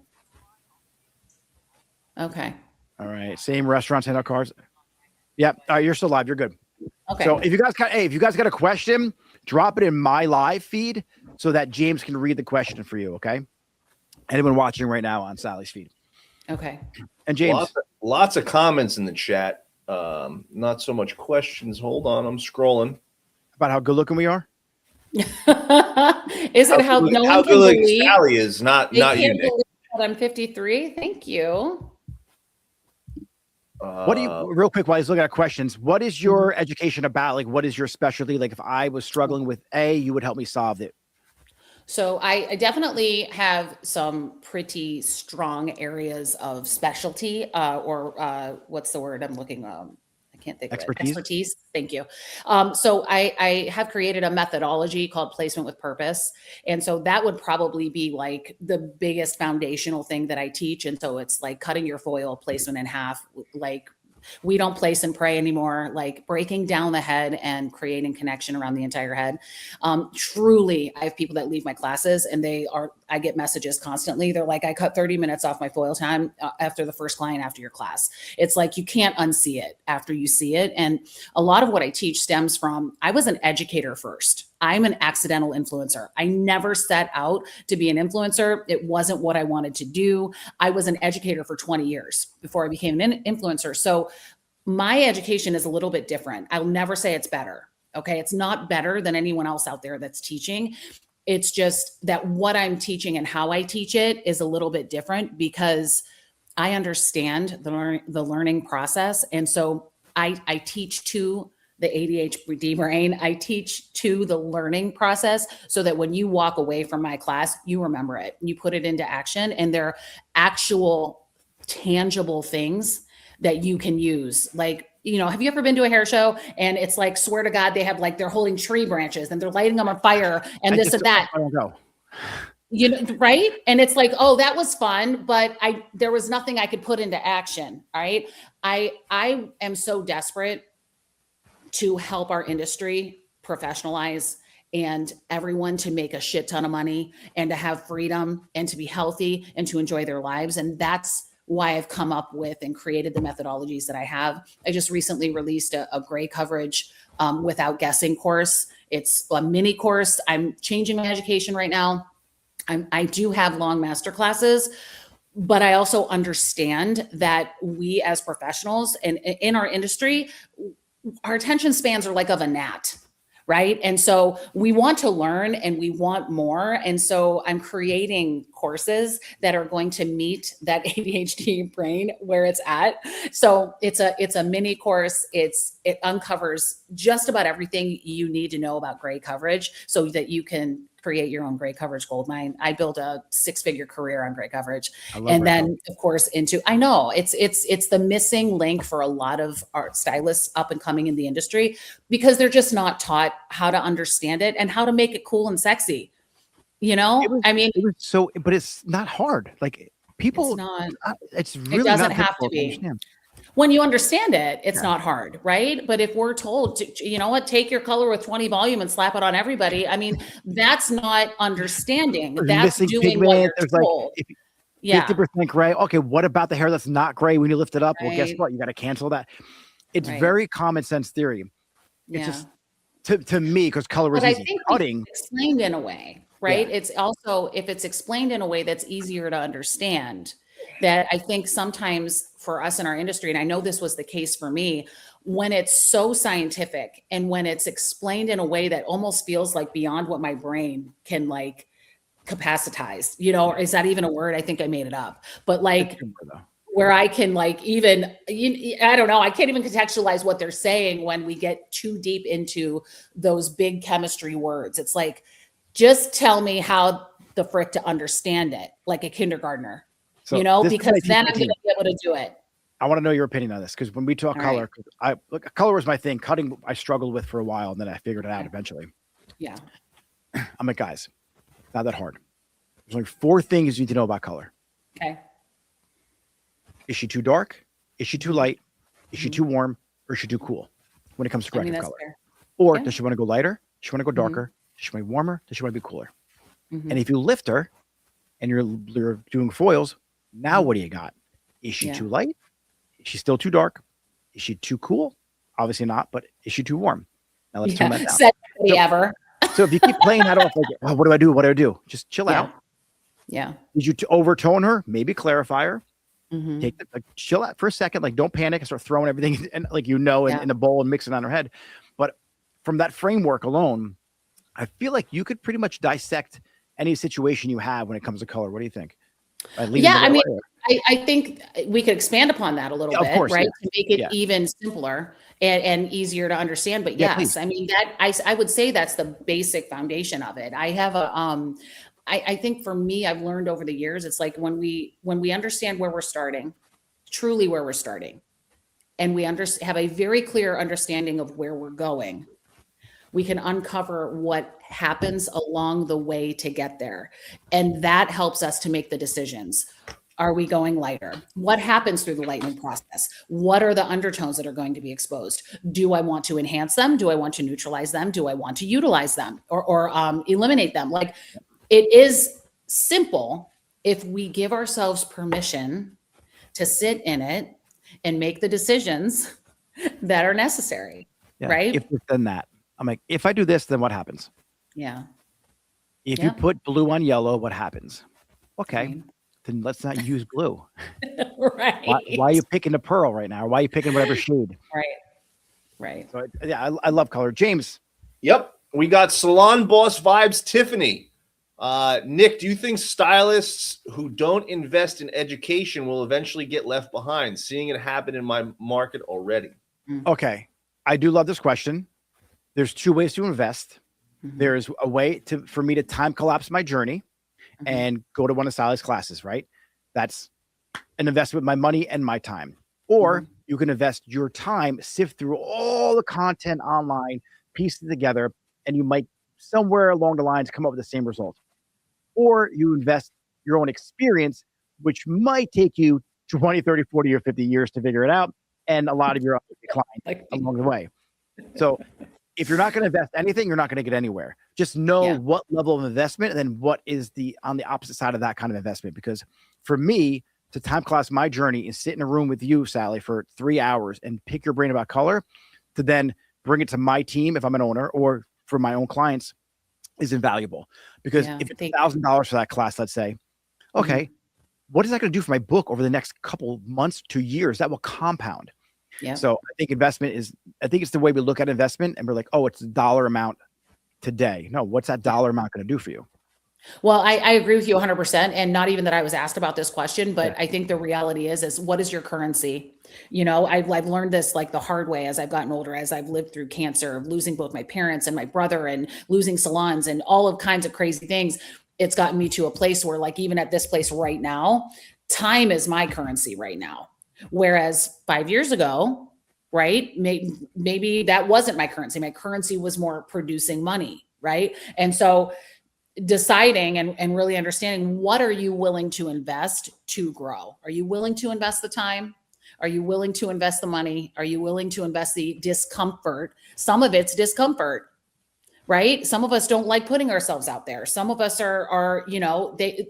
Okay. All right. Same restaurants and our cars. Yep. All right, you're still live. You're good. Okay. So if you guys got a question, drop it in my live feed so that James can read the question for you. Okay. Anyone watching right now on Sally's feed. Okay. And James. Lots of comments in the chat. Not so much questions. Hold on. I'm scrolling. About how good looking we are. Is it how no how one can good believe? Sally is not They you, can't Nick. believe that I'm 53. Thank you. What do you, real quick, while he's looking at questions, what is your education about? Like, what is your specialty? Like, if I was struggling with A, you would help me solve it. So I definitely have some pretty strong areas of specialty, or what's the word I'm looking? I can't think of it. Expertise. Thank you. So I have created a methodology called Placement with Purpose, and so that would probably be like the biggest foundational thing that I teach. And so it's like cutting your foil placement in half, like. We don't place and pray anymore, like breaking down the head and creating connection around the entire head. Truly, I have people that leave my classes and I get messages constantly. They're like, I cut 30 minutes off my foil time after the first client after your class. It's like, you can't unsee it after you see it. And a lot of what I teach stems from, I was an educator first. I'm an accidental influencer. I never set out to be an influencer. It wasn't what I wanted to do. I was an educator for 20 years before I became an influencer. So my education is a little bit different. I'll never say it's better. Okay. It's not better than anyone else out there that's teaching. It's just that what I'm teaching and how I teach it is a little bit different because I understand the learning process. And so I teach to the ADHD brain. I teach to the learning process so that when you walk away from my class, you remember it, you put it into action, and they're actual tangible things that you can use. Like, have you ever been to a hair show and it's like, swear to God, they have like, they're holding tree branches and they're lighting them on fire and this and that. I don't know. Right. And it's like, oh, that was fun, but there was nothing I could put into action. All right. I am so desperate to help our industry professionalize and everyone to make a shit ton of money and to have freedom and to be healthy and to enjoy their lives. And that's why I've come up with and created the methodologies that I have. I just recently released a gray coverage without guessing course. It's a mini course. I'm changing my education right now. I do have long master classes, but I also understand that we as professionals and in our industry, our attention spans are like of a gnat, right? And so we want to learn and we want more. And so I'm creating courses that are going to meet that ADHD brain where it's at. So it's a mini course. It uncovers just about everything you need to know about gray coverage so that you can create your own gray coverage goldmine. I built a 6-figure career on gray coverage. And then of course I know it's the missing link for a lot of art stylists up and coming in the industry because they're just not taught how to understand it and how to make it cool and sexy. But it's not hard. Like people, it's really it doesn't not have to be. Understand. When you understand it, it's not hard, right? But if we're told to, you know what, take your color with 20 volume and slap it on everybody. I mean, that's not understanding. That's doing pigment, what you're told. Like 50% gray. Okay, what about the hair that's not gray when you lift it up? Right. Well, guess what? You got to cancel that. It's very common sense theory. It's just to me, because color is easy. I think cutting it's explained in a way, right? It's also, if it's explained in a way that's easier to understand, that I think sometimes for us in our industry, and I know this was the case for me, when it's so scientific and when it's explained in a way that almost feels like beyond what my brain can like capacitize, is that even a word? I think I made it up, but like where I can like even, I don't know, I can't even contextualize what they're saying when we get too deep into those big chemistry words. It's like, just tell me how the frick to understand it like a kindergartner, So because then I'm going to be able to do it. I want to know your opinion on this, because when we talk All color, color was my thing. Cutting, I struggled with for a while, and then I figured it out eventually. Yeah. I'm like, guys, not that hard. There's only 4 things you need to know about color. Okay. Is she too dark? Is she too light? Is she too warm? Or is she too cool when it comes to corrective color? Fair. Or Yeah. does she want to go lighter? Does she want to go darker? Does she want to be warmer? Does she want to be cooler? Mhm. And if you lift her and you're doing foils, now what do you got? Is she too light? Is she still too dark? Is she too cool? Obviously not, but is she too warm? Now let's turn that down. Said nobody ever. So if you keep playing that off, like, oh, what do I do? What do I do? Just chill out. Yeah. Did you overtone her? Maybe clarify her. Mhm. Take chill out for a second. Like, don't panic and start throwing everything in a bowl and mixing it on her head. But from that framework alone, I feel like you could pretty much dissect any situation you have when it comes to color. What do you think? I think we could expand upon that a little bit, course, right? yeah. To make it even simpler and easier to understand. But yes, please. I mean, that I would say that's the basic foundation of it. I have I think for me, I've learned over the years, it's like when we understand where we're starting, truly where we're starting, and we have a very clear understanding of where we're going, we can uncover what happens along the way to get there. And that helps us to make the decisions. Are we going lighter? What happens through the lightening process? What are the undertones that are going to be exposed? Do I want to enhance them? Do I want to neutralize them? Do I want to utilize them or eliminate them? Like, it is simple if we give ourselves permission to sit in it and make the decisions that are necessary, right? If it's done that, I'm like, if I do this, then what happens? Yeah. If you put blue on yellow, what happens? Okay, Right. then let's not use blue. Right. Why are you picking the pearl right now? Why are you picking whatever shade? Right. So I love color. James. Yep. We got Salon Boss Vibes Tiffany. Nick, do you think stylists who don't invest in education will eventually get left behind? Seeing it happen in my market already. Okay. I do love this question. There's 2 ways to invest. There's a way for me to time collapse my journey and go to one of Stylist classes, right? That's an investment of my money and my time. Or you can invest your time, sift through all the content online, piece it together, and you might somewhere along the lines come up with the same result. Or you invest your own experience, which might take you 20, 30, 40, or 50 years to figure it out. And a lot of your decline along the way. So if you're not going to invest anything, you're not going to get anywhere. Just know what level of investment and then what is on the opposite side of that kind of investment. Because for me, to time class my journey and sit in a room with you, Sally, for 3 hours and pick your brain about color, to then bring it to my team if I'm an owner or for my own clients, is invaluable. Because if it's $1,000 for that class, let's say, okay, what is that going to do for my book over the next couple months to years? That will compound. Yeah. So I think it's the way we look at investment, and we're like, oh, it's a dollar amount today. No, what's that dollar amount going to do for you? Well, I agree with you 100%. And not even that I was asked about this question, but I think the reality is what is your currency? I've learned this like the hard way as I've gotten older, as I've lived through cancer, losing both my parents and my brother and losing salons and all of kinds of crazy things. It's gotten me to a place where, like, even at this place right now, time is my currency right now. Whereas 5 years ago, right, maybe that wasn't my currency. My currency was more producing money, right? And so deciding and really understanding, what are you willing to invest to grow? Are you willing to invest the time? Are you willing to invest the money? Are you willing to invest the discomfort? Some of it's discomfort, right? Some of us don't like putting ourselves out there. Some of us are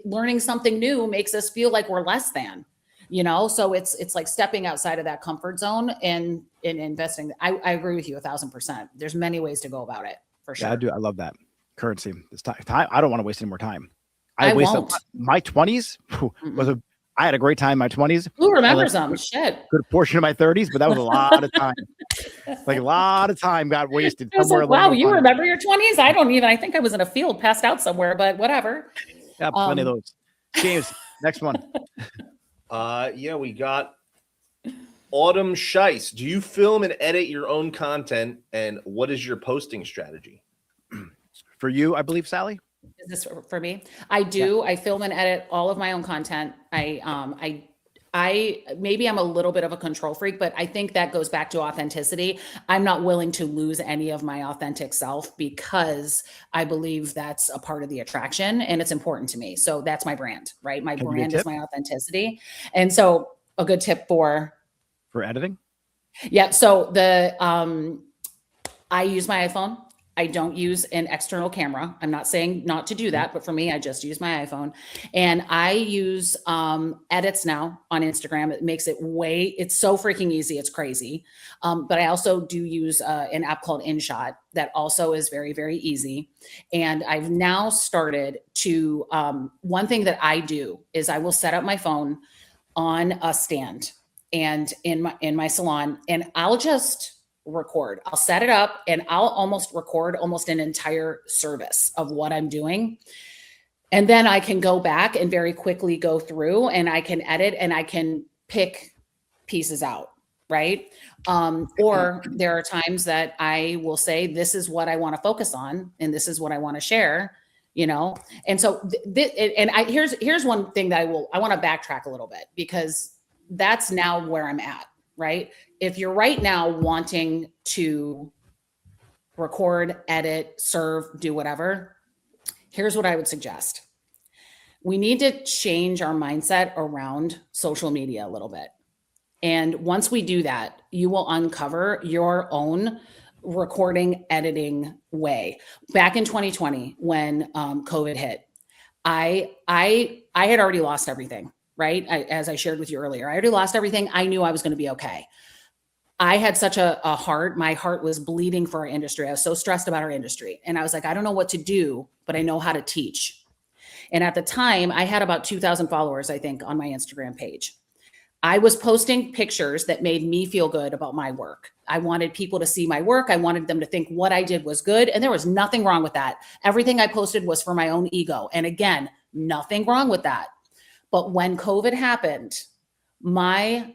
learning something new makes us feel like we're less than. So it's like stepping outside of that comfort zone and investing. I agree with you 1,000%. There's many ways to go about it, for sure. Yeah, I do. I love that currency. This time, I don't want to waste any more time. I won't. My 20s I had a great time in my 20s. Who remembers them? Shit. Good portion of my 30s, but that was a lot of time. Like a lot of time got wasted. I was like, wow, you remember your 20s? I think I was in a field passed out somewhere, but whatever. Yeah, plenty of those. James, next one. We got Autumn Scheisse. Do you film and edit your own content, and what is your posting strategy? For you, I believe, Sally? Is this for me? I do. I film and edit all of my own content. I maybe I'm a little bit of a control freak, but I think that goes back to authenticity. I'm not willing to lose any of my authentic self because I believe that's a part of the attraction and it's important to me. So that's my brand, right? My Can you give me a brand is tip? my authenticity. And so a good tip for editing? yeah. So I use my iPhone. I don't use an external camera. I'm not saying not to do that, but for me, I just use my iPhone. And I use edits now on Instagram. It makes it's so freaking easy. It's crazy. But I also do use an app called InShot that also is very, very easy. And I've now started to, one thing that I do is I will set up my phone on a stand and in my salon, and I'll just record. I'll set it up and I'll almost record almost an entire service of what I'm doing. And then I can go back and very quickly go through and I can edit and I can pick pieces out, right? Or there are times that I will say, this is what I want to focus on and this is what I want to share, you know? And so here's one thing that I want to backtrack a little bit because that's now where I'm at, right? If you're right now wanting to record, edit, serve, do whatever, here's what I would suggest. We need to change our mindset around social media a little bit. And once we do that, you will uncover your own recording, editing way. Back in 2020, when COVID hit, I had already lost everything, right? As I shared with you earlier, I already lost everything. I knew I was going to be okay. I had such a heart. My heart was bleeding for our industry. I was so stressed about our industry. And I was like, I don't know what to do, but I know how to teach. And at the time, I had about 2,000 followers, I think, on my Instagram page. I was posting pictures that made me feel good about my work. I wanted people to see my work. I wanted them to think what I did was good. And there was nothing wrong with that. Everything I posted was for my own ego. And again, nothing wrong with that. But when COVID happened, my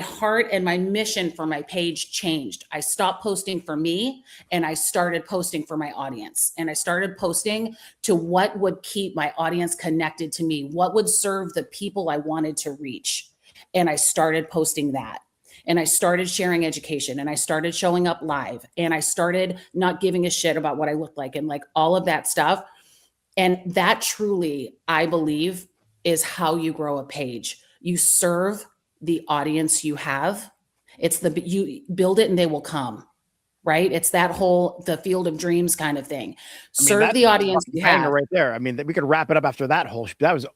heart and my mission for my page changed. I stopped posting for me and I started posting for my audience. And I started posting to what would keep my audience connected to me, what would serve the people I wanted to reach. And I started posting that. And I started sharing education and I started showing up live and I started not giving a shit about what I looked like and like all of that stuff. And that truly, I believe, is how you grow a page. You serve the audience you have. You build it and they will come, right? It's that whole, the field of dreams kind of thing. Serve the audience you have. Right there. I mean, we could wrap it up after that whole, that was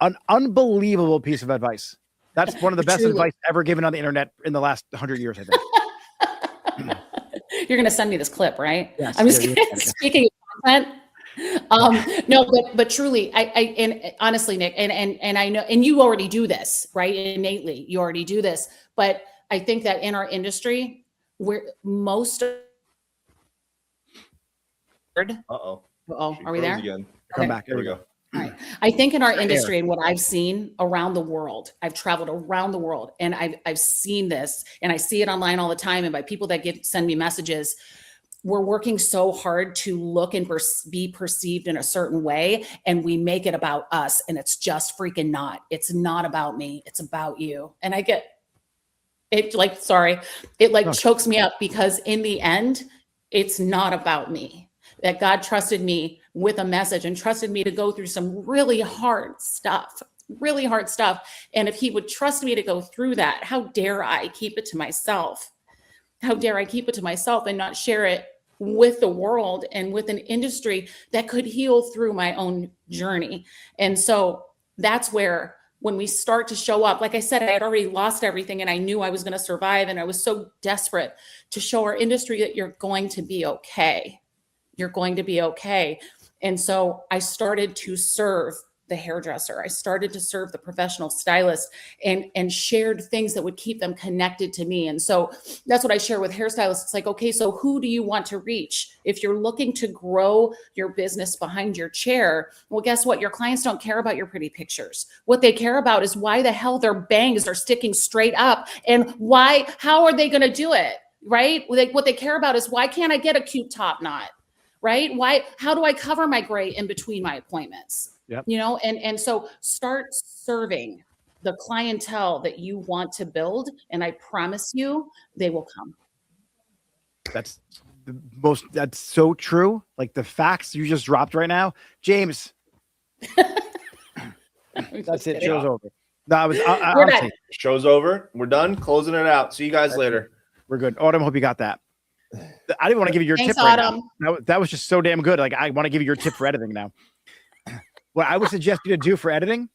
an unbelievable piece of advice. That's one of the best advice ever given on the internet in the last 100 years, I think. You're going to send me this clip, right? Yes, I'm just kidding. Speaking of content, no, but truly, and honestly, Nick, and I know, and you already do this, right? Innately, you already do this. But I think that in our industry, are we there? Again. Come back. There we go. All right. I think in our industry and what I've seen around the world, I've traveled around the world and I've seen this and I see it online all the time. And by people that send me messages, we're working so hard to look and be perceived in a certain way. And we make it about us and it's just freaking not. It's not about me. It's about you. And I get it like, sorry, it like chokes me up because in the end, it's not about me. That God trusted me with a message and trusted me to go through some really hard stuff. And if he would trust me to go through that, how dare I keep it to myself? How dare I keep it to myself and not share it with the world and with an industry that could heal through my own journey? And so that's where, when we start to show up, like I said, I had already lost everything and I knew I was going to survive. And I was so desperate to show our industry that you're going to be okay. You're going to be okay. And so I started to serve the hairdresser. I started to serve the professional stylist and shared things that would keep them connected to me. And so that's what I share with hairstylists. It's like, okay, so who do you want to reach? If you're looking to grow your business behind your chair, well, guess what? Your clients don't care about your pretty pictures. What they care about is why the hell their bangs are sticking straight up and how are they going to do it? Right? What they care about is why can't I get a cute top knot? right? How do I cover my gray in between my appointments? Yep. You know, and so start serving the clientele that you want to build, and I promise you they will come. That's that's so true. Like the facts you just dropped right now, James. That's it. Show's over. No, We're done. Show's over. We're done. Closing it out. See you guys later. We're good. Autumn, hope you got that. I didn't want to give you your Thanks, tip right Autumn. now. That was just so damn good. Like I want to give you your tip for editing now. What I would suggest you to do for editing.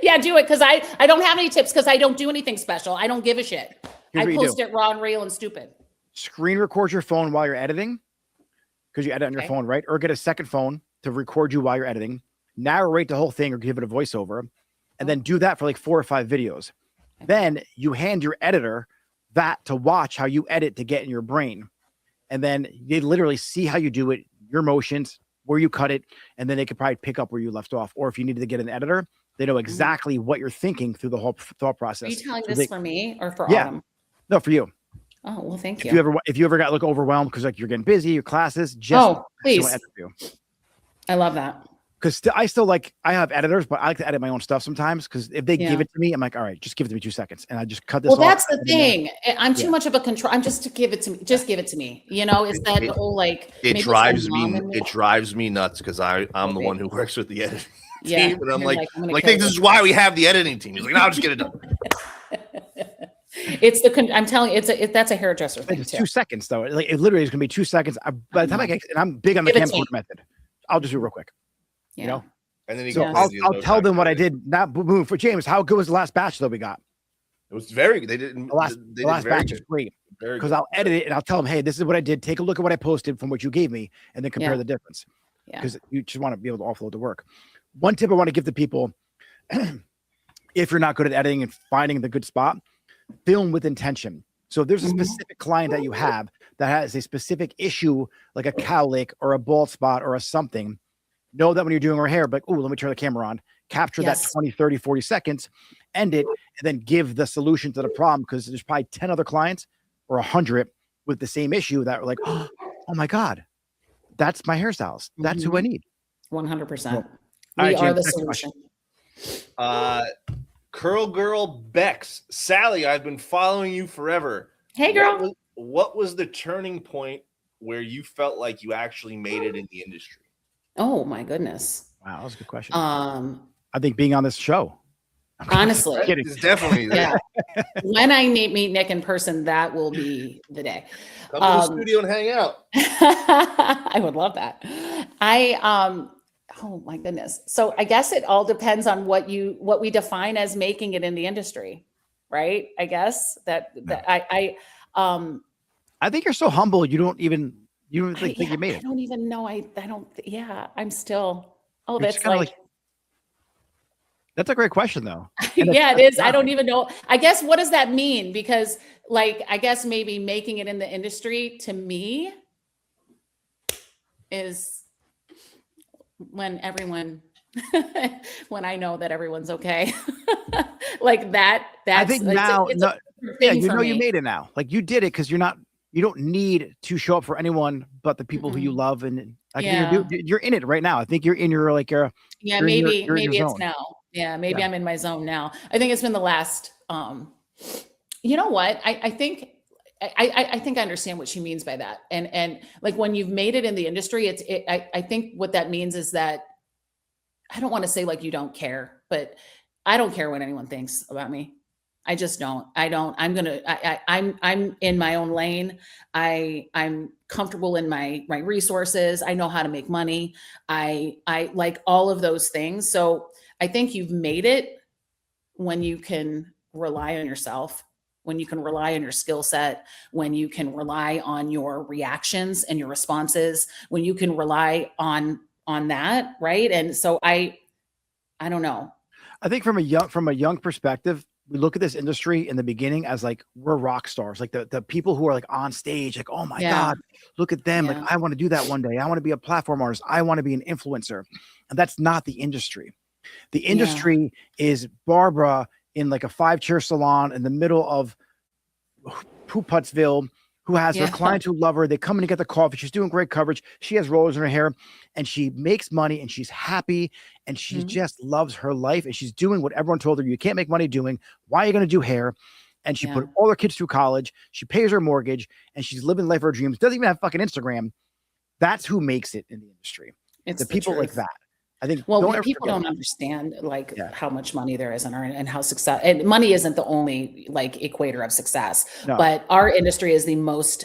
Yeah, do it, because I don't have any tips, because I don't do anything special. I don't give a shit. Here's I what you post do. it raw and real and stupid. Screen record your phone while you're editing, because you edit on your phone, right? Or get a second phone to record you while you're editing. Narrate the whole thing or give it a voiceover, and then do that for like 4 or 5 videos. Then you hand your editor that to watch how you edit to get in your brain. And then they literally see how you do it, your motions, where you cut it, and then they could probably pick up where you left off. Or if you needed to get an editor, they know exactly what you're thinking through the whole thought process. Are you telling So this for me or for Yeah. Autumn? No, for you. Oh, well, thank you. If you ever got like overwhelmed because like you're getting busy, your classes, just please. edit you. I love that. Because I have editors, but I like to edit my own stuff sometimes. Because if they give it to me, I'm like, all right, just give it to me 2 seconds, and I just cut this. Well, off. that's the thing. I'm too much of a control. I'm just to give it to me. Just give it to me. You know, is that the whole like? It maybe drives some me. mom in It drives me nuts because I'm the one who works with the editing Yeah, team, and I'm you're like, I'm gonna like kill this you. is why we have the editing team. He's like, no, I'll just get it done. It's I'm telling you, that's a hairdresser thing It's too. 2 seconds though. Like it literally is gonna be 2 seconds. By the time I get, and I'm big on the Give it to camcorder me. method. I'll just do it real quick. Yeah. You know. And then he So goes, I'll tell them what I did. Not boom for James. How good was the last batch that we got? It was very. They didn't. The last batch is great because I'll edit it and I'll tell them, hey, this is what I did. Take a look at what I posted from what you gave me, and then compare the difference. Yeah. Because you just want to be able to offload the work. One tip I want to give to people, if you're not good at editing and finding the good spot, film with intention. So if there's a specific client that you have that has a specific issue, like a cowlick or a bald spot or a something, know that when you're doing her hair, but, oh, let me turn the camera on, capture that 20, 30, 40 seconds, end it, and then give the solution to the problem. Because there's probably 10 other clients or 100 with the same issue that are like, oh my God, that's my hairstylist. That's who I need. 100%. All We right, are James, the next solution. Curl Girl Bex. Sally, I've been following you forever. Hey, girl. What was the turning point where you felt like you actually made it in the industry? Oh my goodness. Wow, that was a good question. I I think being on this show. honestly, It's definitely yeah. When I meet Nick in person, that will be the day. Come to the studio and hang out. I would love that. Oh my goodness. So I guess it all depends on what we define as making it in the industry, right? I guess that I think you're so humble. You don't think you made I it. don't even know. I don't. Yeah, I'm still. Oh, It's that's kinda like. That's a great question, though. Yeah, it is. I don't even know. I guess what does that mean? Because like, I guess maybe making it in the industry to me is when when I know that everyone's okay. Like that's I think now, you made it now. Like you did it because you don't need to show up for anyone but the people who you love, and you're in it right now. I think you're in your maybe it's zone. now. Yeah, maybe I'm in my zone now. I think it's been the last. You know what? I think I understand what she means by that, and like when you've made it in the industry, I think what that means is that I don't want to say like you don't care, but I don't care what anyone thinks about me. I just don't. I'm in my own lane. I'm comfortable in my resources. I know how to make money. I like all of those things. So I think you've made it when you can rely on yourself, when you can rely on your skill set, when you can rely on your reactions and your responses, when you can rely on that, right? And so I don't know. I think from a young perspective, we look at this industry in the beginning as like we're rock stars, like the people who are like on stage, like, oh my God, look at them. Yeah. Like I want to do that one day. I want to be a platform artist. I want to be an influencer. And that's not the industry. The industry is Barbara in like a 5-chair salon in the middle of Puttsville who has her Yeah. clients who love her. They come in to get the coffee. She's doing great coverage. She has rollers in her hair and she makes money and she's happy and she Mhm. just loves her life and she's doing what everyone told her you can't make money doing. Why are you going to do hair? And she Yeah. put all her kids through college. She pays her mortgage and she's living the life of her dreams. Doesn't even have fucking Instagram. That's who makes it in the industry. It's The the people like truth. that. I think Well, don't ever people forget don't that. understand like Yeah. how much money there is in our and how success and money isn't the only like equator of success, No. but our industry is the most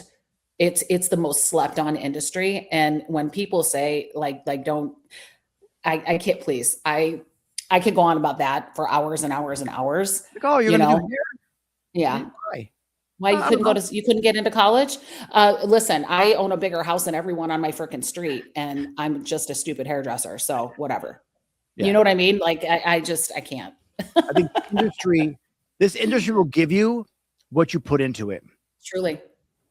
it's the most slept on industry. And when people say like don't I can't please I could go on about that for hours and hours and hours. Like, oh, you're You going to do know, hair? yeah. Why? Why you I couldn't don't go to you couldn't get into college? Listen, I own a bigger house than everyone on my freaking street, and I'm just a stupid hairdresser. So whatever. Yeah. You know what I mean? Like I can't. I think this industry will give you what you put into it Truly.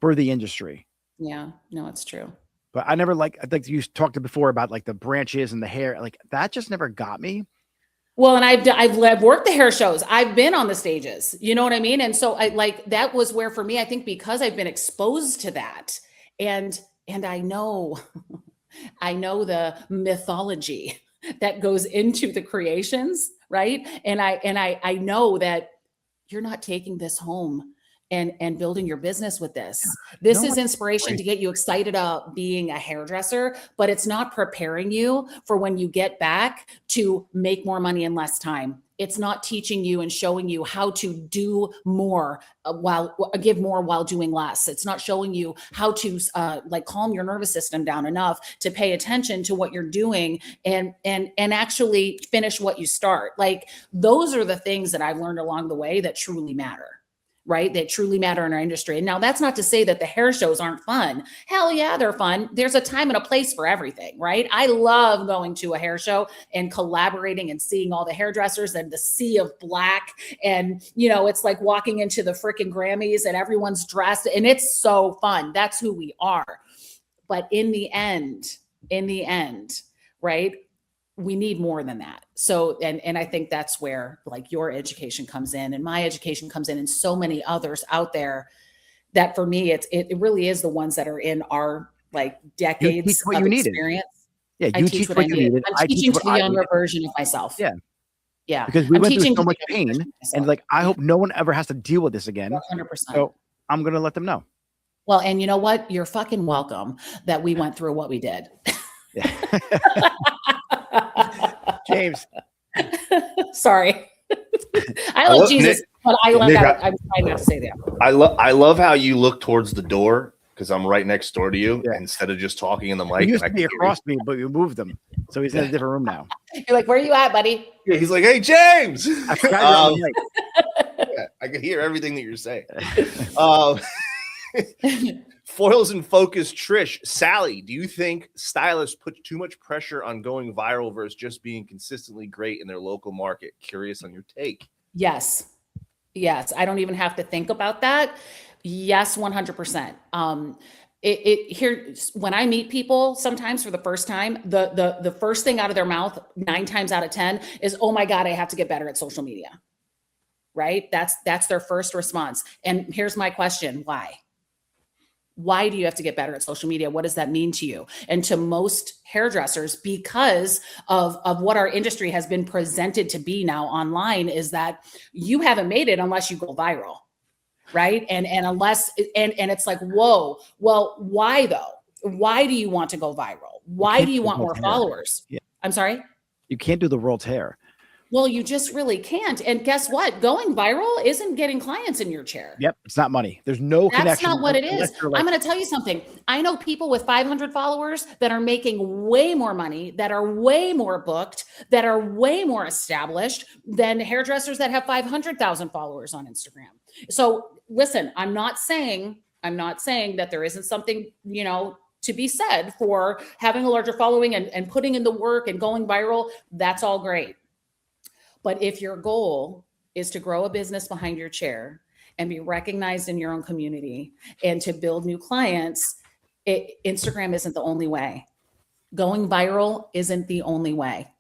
for the industry. Yeah. No, it's true. But I think you talked before about like the branches and the hair, like that just never got me. Well, and I've worked the hair shows. I've been on the stages. You know what I mean? And so I like that was where for me, I think because I've been exposed to that, and I know I know the mythology that goes into the creations, right? And I know that you're not taking this home and building your business with this. This No is one- inspiration to get you excited about being a hairdresser, but it's not preparing you for when you get back to make more money in less time. It's not teaching you and showing you how to do more give more while doing less. It's not showing you how to like calm your nervous system down enough to pay attention to what you're doing and actually finish what you start. Like those are the things that I've learned along the way that truly matter. Right? That truly matter in our industry. And now that's not to say that the hair shows aren't fun. Hell yeah, they're fun. There's a time and a place for everything, right? I love going to a hair show and collaborating and seeing all the hairdressers and the sea of black. And, you know, it's like walking into the freaking Grammys and everyone's dressed and it's so fun. That's who we are. But in the end, right? We need more than that. So, and I think that's where like your education comes in and my education comes in and so many others out there that for me, it really is the ones that are in our like decades what of you needed. experience. Yeah, I you teach teach what what I you needed. needed. I'm I teaching teach to what the I younger needed. version of myself. Yeah. Yeah. Because we I'm went through teaching so to much the younger version pain of myself. and like I hope no one ever has to deal with this again. 100%. So I'm gonna let them know. Well, and you know what? You're fucking welcome that we went through what we did. Yeah. James. Sorry. I love Jesus, Nick, but I'm Nick, trying not to say that. I love how you look towards the door because I'm right next door to you Yeah. instead of just talking in the He mic. used and to I be can hear across me, but we moved him. So he's in a different room now. You're like, where are you at, buddy? you. Yeah, he's like, "Hey, James." I forgot you're on the mic. Yeah, I can hear everything that you're saying. Foils and Focus, Trish, Sally, do you think stylists put too much pressure on going viral versus just being consistently great in their local market? Curious on your take. Yes. Yes. I don't even have to think about that. Yes, 100%. Here when I meet people sometimes for the first time, the first thing out of their mouth 9 times out of 10 is, "Oh my God, I have to get better at social media." Right? That's their first response. And here's my question. Why? Why do you have to get better at social media? What does that mean to you? And to most hairdressers, because of what our industry has been presented to be now online, is that you haven't made it unless you go viral. Right. And unless and it's like, whoa, well, why though? Why do you want to go viral? Why do you want more followers? Yeah. I'm sorry. You can't do the world's hair. Well, you just really can't. And guess what? Going viral isn't getting clients in your chair. Yep. It's not money. There's no That's connection. not what it is. unless you're like- I'm going to tell you something. I know people with 500 followers that are making way more money, that are way more booked, that are way more established than hairdressers that have 500,000 followers on Instagram. So listen, I'm not saying that there isn't something, you know, to be said for having a larger following and putting in the work and going viral. That's all great. But if your goal is to grow a business behind your chair and be recognized in your own community and to build new clients, Instagram isn't the only way. Going viral isn't the only way.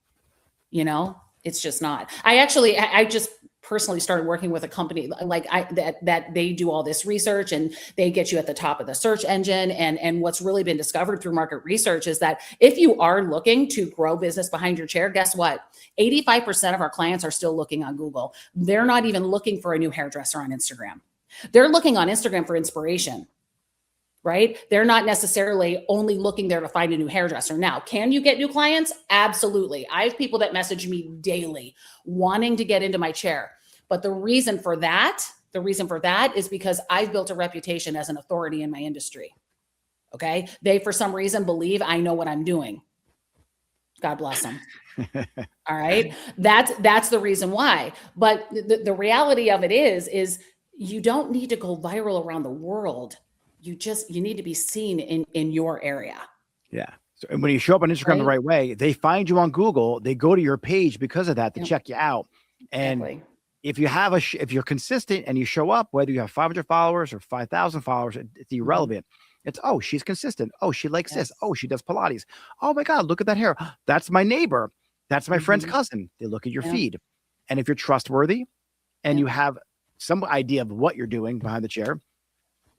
You know, it's just not. I just personally started working with a company like that they do all this research and they get you at the top of the search engine. And what's really been discovered through market research is that if you are looking to grow business behind your chair, guess what? 85% of our clients are still looking on Google. They're not even looking for a new hairdresser on Instagram. They're looking on Instagram for inspiration, right? They're not necessarily only looking there to find a new hairdresser. Now, can you get new clients? Absolutely. I have people that message me daily wanting to get into my chair. But the reason for that is because I've built a reputation as an authority in my industry. Okay. They, for some reason, believe I know what I'm doing. God bless them. All right. That's the reason why. But the reality of it is you don't need to go viral around the world. You need to be seen in your area. Yeah. So, and when you show up on Instagram the right way, they find you on Google, they go to your page because of that to check you out. And Exactly. if you have if you're consistent and you show up, whether you have 500 followers or 5,000 followers, it's irrelevant. It's, oh, she's consistent. Oh, she likes this. Oh, she does Pilates. Oh my God, look at that hair. That's my neighbor. That's my friend's cousin. They look at your feed. And if you're trustworthy and you have some idea of what you're doing behind the chair,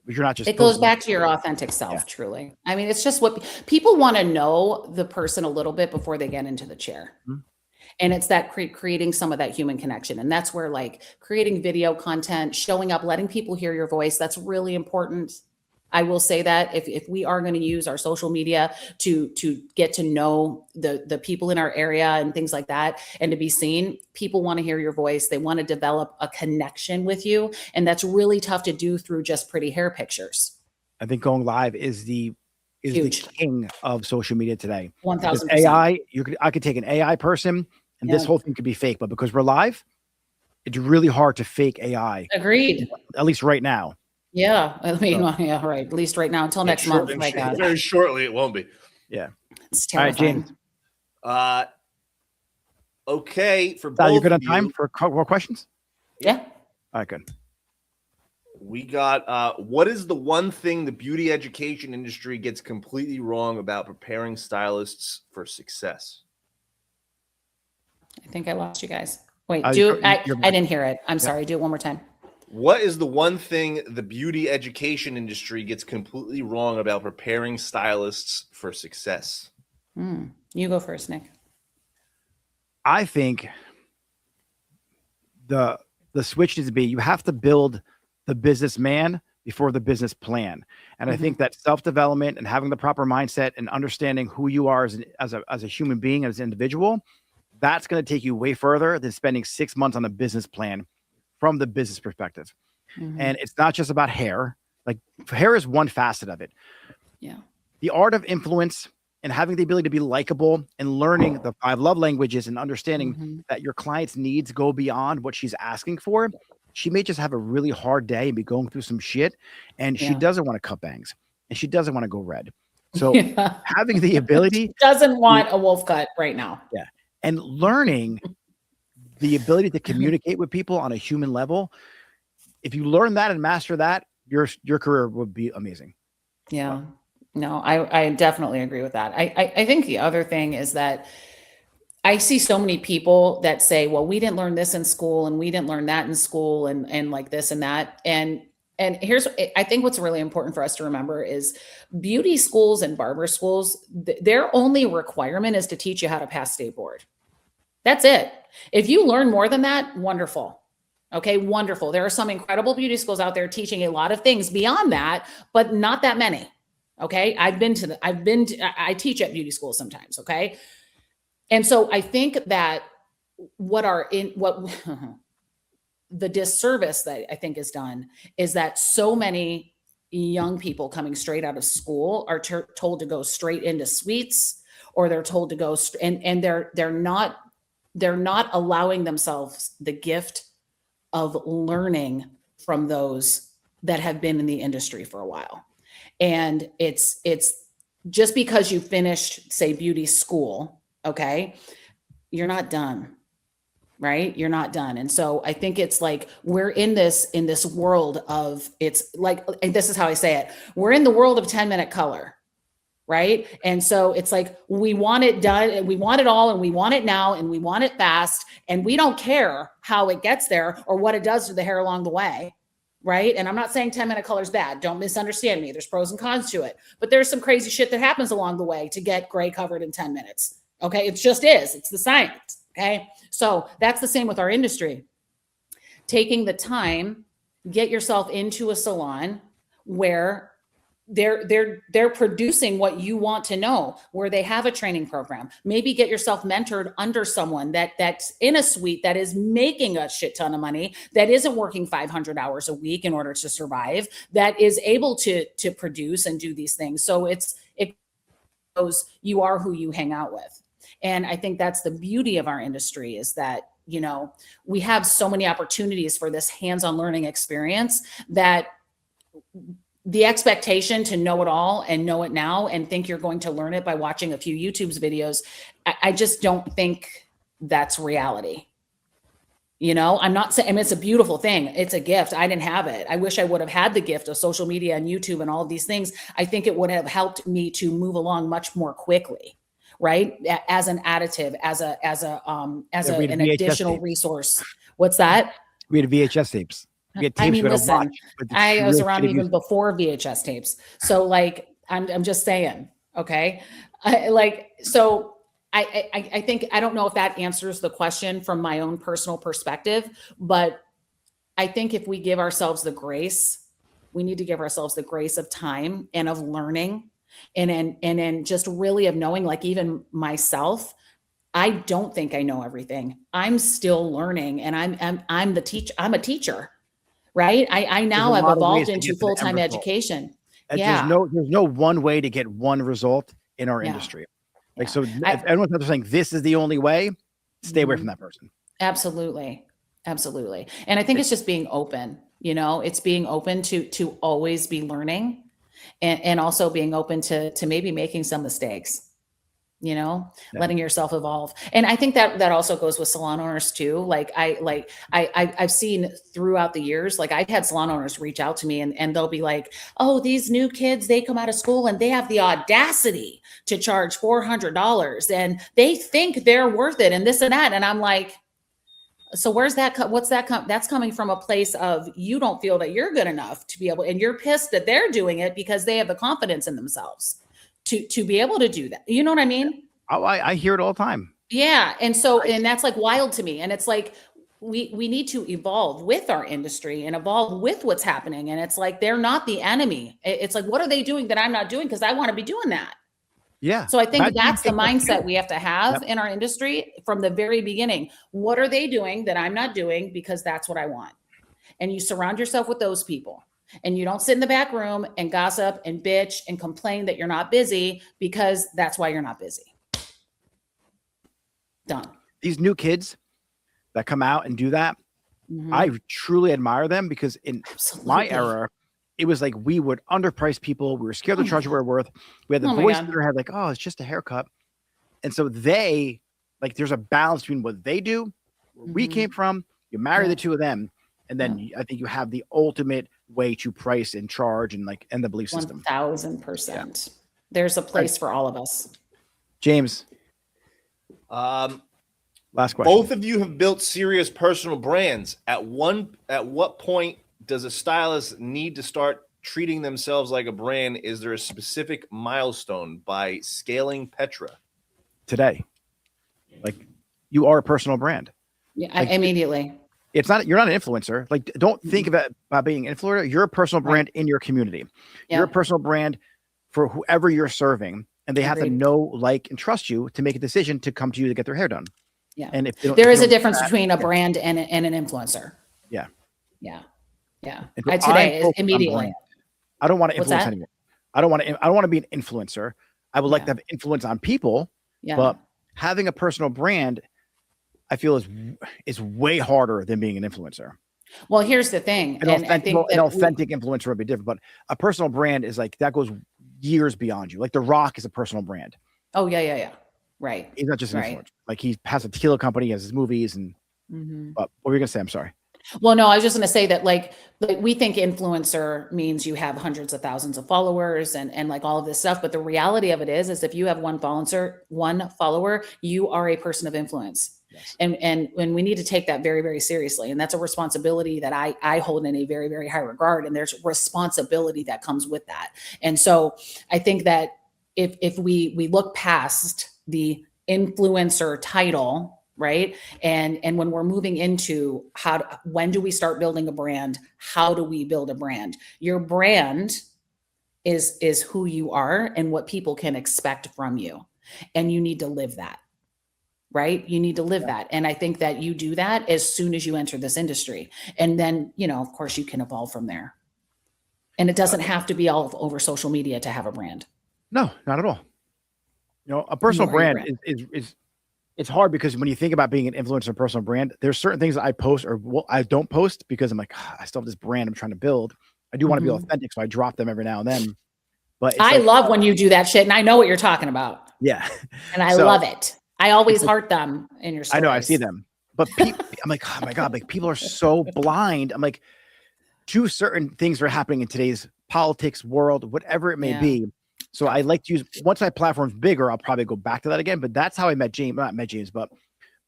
you're not just. It goes back to your authentic self, truly. I mean, it's just what people want to know the person a little bit before they get into the chair. And it's that creating some of that human connection. And that's where like creating video content, showing up, letting people hear your voice. That's really important. I will say that if we are going to use our social media to get to know the people in our area and things like that, and to be seen, people want to hear your voice. They want to develop a connection with you. And that's really tough to do through just pretty hair pictures. I think going live is the king of social media today. 1000%. AI, I could take an AI person and this whole thing could be fake, but because we're live, it's really hard to fake AI. Agreed. At least right now. Yeah. I mean, yeah, right. At least right now until next month. My God. Very shortly, it won't be. Yeah. It's terrifying. All right, James. Okay. For Sal, both you good on of time you, for more questions? Yeah. All right, good. we got, what is the one thing the beauty education industry gets completely wrong about preparing stylists for success? I think I lost you guys. Wait, I didn't hear it. I'm sorry. Do it one more time. What is the one thing the beauty education industry gets completely wrong about preparing stylists for success? You go first, Nick. I think the switch needs to be, you have to build the businessman before the business plan. And I think that self-development and having the proper mindset and understanding who you are as a human being, as an individual, that's going to take you way further than spending 6 months on a business plan from the business perspective. And it's not just about hair. Like, hair is one facet of it. Yeah. The art of influence and having the ability to be likable and learning the 5 love languages and understanding that your client's needs go beyond what she's asking for. She may just have a really hard day and be going through some shit, and she doesn't want to cut bangs and she doesn't want to go red. So having the ability, doesn't want a wolf cut right now. Yeah. And learning the ability to communicate with people on a human level. If you learn that and master that, your career would be amazing. Yeah. No, I definitely agree with that. I think the other thing is that I see so many people that say, well, we didn't learn this in school and we didn't learn that in school and like this and that. And here's, I think what's really important for us to remember is beauty schools and barber schools, their only requirement is to teach you how to pass state board. That's it. If you learn more than that, wonderful. Okay, wonderful. There are some incredible beauty schools out there teaching a lot of things beyond that, but not that many. Okay, I teach at beauty schools sometimes. Okay. And so I think that the disservice that I think is done is that so many young people coming straight out of school are told to go straight into suites, or they're told to go and they're not allowing themselves the gift of learning from those that have been in the industry for a while. And it's just because you finished, say, beauty school, okay, you're not done, right? You're not done. And so I think it's like, we're in this world of, it's like, and this is how I say it. We're in the world of 10-minute color. right? And so it's like, we want it done and we want it all and we want it now and we want it fast. And we don't care how it gets there or what it does to the hair along the way, right? And I'm not saying 10-minute color is bad. Don't misunderstand me. There's pros and cons to it. But there's some crazy shit that happens along the way to get gray covered in 10 minutes. Okay. It just is. It's the science. Okay. So that's the same with our industry. Taking the time, get yourself into a salon where they're producing what you want to know, where they have a training program. Maybe get yourself mentored under someone that's in a suite that is making a shit ton of money, that isn't working 500 hours a week in order to survive, that is able to produce and do these things. So it goes, you are who you hang out with. And I think that's the beauty of our industry, is that, you know, we have so many opportunities for this hands-on learning experience that the expectation to know it all and know it now and think you're going to learn it by watching a few YouTube's videos, I just don't think that's reality. You know, I'm not saying, I mean, it's a beautiful thing. It's a gift. I didn't have it. I wish I would have had the gift of social media and YouTube and all of these things. I think it would have helped me to move along much more quickly, right? As an additive, as an additional resource. What's that? We had VHS tapes. I mean, listen, I was around even before VHS tapes. So like, I'm just saying, okay. I think, I don't know if that answers the question from my own personal perspective, but I think if we give ourselves the grace, we need to give ourselves the grace of time and of learning and just really of knowing, like even myself, I don't think I know everything. I'm still learning, and I'm a teacher. Right. I now have evolved into full-time education. Yeah. There's no one way to get one result in our industry. Like, so if everyone's out there saying this is the only way, stay away from that person. Absolutely. Absolutely. And I think it's just being open, you know, it's being open to always be learning and also being open to maybe making some mistakes. You know, letting yourself evolve. And I think that also goes with salon owners too. Like I've seen throughout the years, like I've had salon owners reach out to me and they'll be like, oh, these new kids, they come out of school and they have the audacity to charge $400 and they think they're worth it and this and that. And I'm like, so where's that? What's that? That's coming from a place of you don't feel that you're good enough to be able, and you're pissed that they're doing it because they have the confidence in themselves to be able to do that. You know what I mean? Oh, I hear it all the time. Yeah. And so, and that's like wild to me. And it's like, we need to evolve with our industry and evolve with what's happening. And it's like, they're not the enemy. It's like, what are they doing that I'm not doing? Cause I want to be doing that. Yeah. So I think that's the mindset we have to have in our industry from the very beginning. What are they doing that I'm not doing? Because that's what I want. And you surround yourself with those people. And you don't sit in the back room and gossip and bitch and complain that you're not busy, because that's why you're not busy. Done. These new kids that come out and do that, I truly admire them, because in my era, it was like we would underprice people. We were scared to charge what we're worth. We had the voice in their head like, oh, it's just a haircut. And so they, like, there's a balance between what they do, where we came from. You marry the two of them. And then I think you have the ultimate way to price and charge and the belief system. 1000%. There's a place for all of us. James. Last question. Both of you have built serious personal brands. At what point does a stylist need to start treating themselves like a brand? Is there a specific milestone by scaling Petra? Today. Like, you are a personal brand. Yeah, immediately. It's not, you're not an influencer. Like, don't think of it about being an influencer. You're a personal brand in your community. You're a personal brand for whoever you're serving, and they have to know, like, and trust you to make a decision to come to you to get their hair done. Yeah. And if there is a difference between a brand and an influencer. Yeah. Yeah. Yeah. So today immediately. I don't want to influence anyone. I don't want to be an influencer. I would like to have influence on people, but having a personal brand, I feel is way harder than being an influencer. Well, here's the thing. I think an authentic influencer would be different, but a personal brand is like, that goes years beyond you. Like The Rock is a personal brand. Oh yeah. Right. He's not just an influencer. Like, he has a tequila company, he has his movies, and but what were you gonna say? I'm sorry. Well, no, I was just going to say that like we think influencer means you have hundreds of thousands of followers and like all of this stuff. But the reality of it is if you have one follower, you are a person of influence. Yes. And we need to take that very, very seriously. And that's a responsibility that I hold in a very, very high regard. And there's responsibility that comes with that. And so I think that if we look past the influencer title, right? And when we're moving into when do we start building a brand? How do we build a brand? Your brand is who you are and what people can expect from you. And you need to live that, right? You need to live that. And I think that you do that as soon as you enter this industry. And then, of course you can evolve from there. And it doesn't have to be all over social media to have a brand. No, not at all. A personal brand is it's hard because when you think about being an influencer and personal brand, there's certain things that I post or I don't post because I'm like, I still have this brand I'm trying to build. I do want to be authentic, so I drop them every now and then. But I love when you do that shit, and I know what you're talking about. Yeah, and I love it. I always heart them in your stories. I know, I see them, but people, I'm like, oh my god, like people are so blind. I'm like, to certain things that are happening in today's politics world, whatever it may be. So I like to use, once my platform's bigger, I'll probably go back to that again. But that's how I met James, not met James, but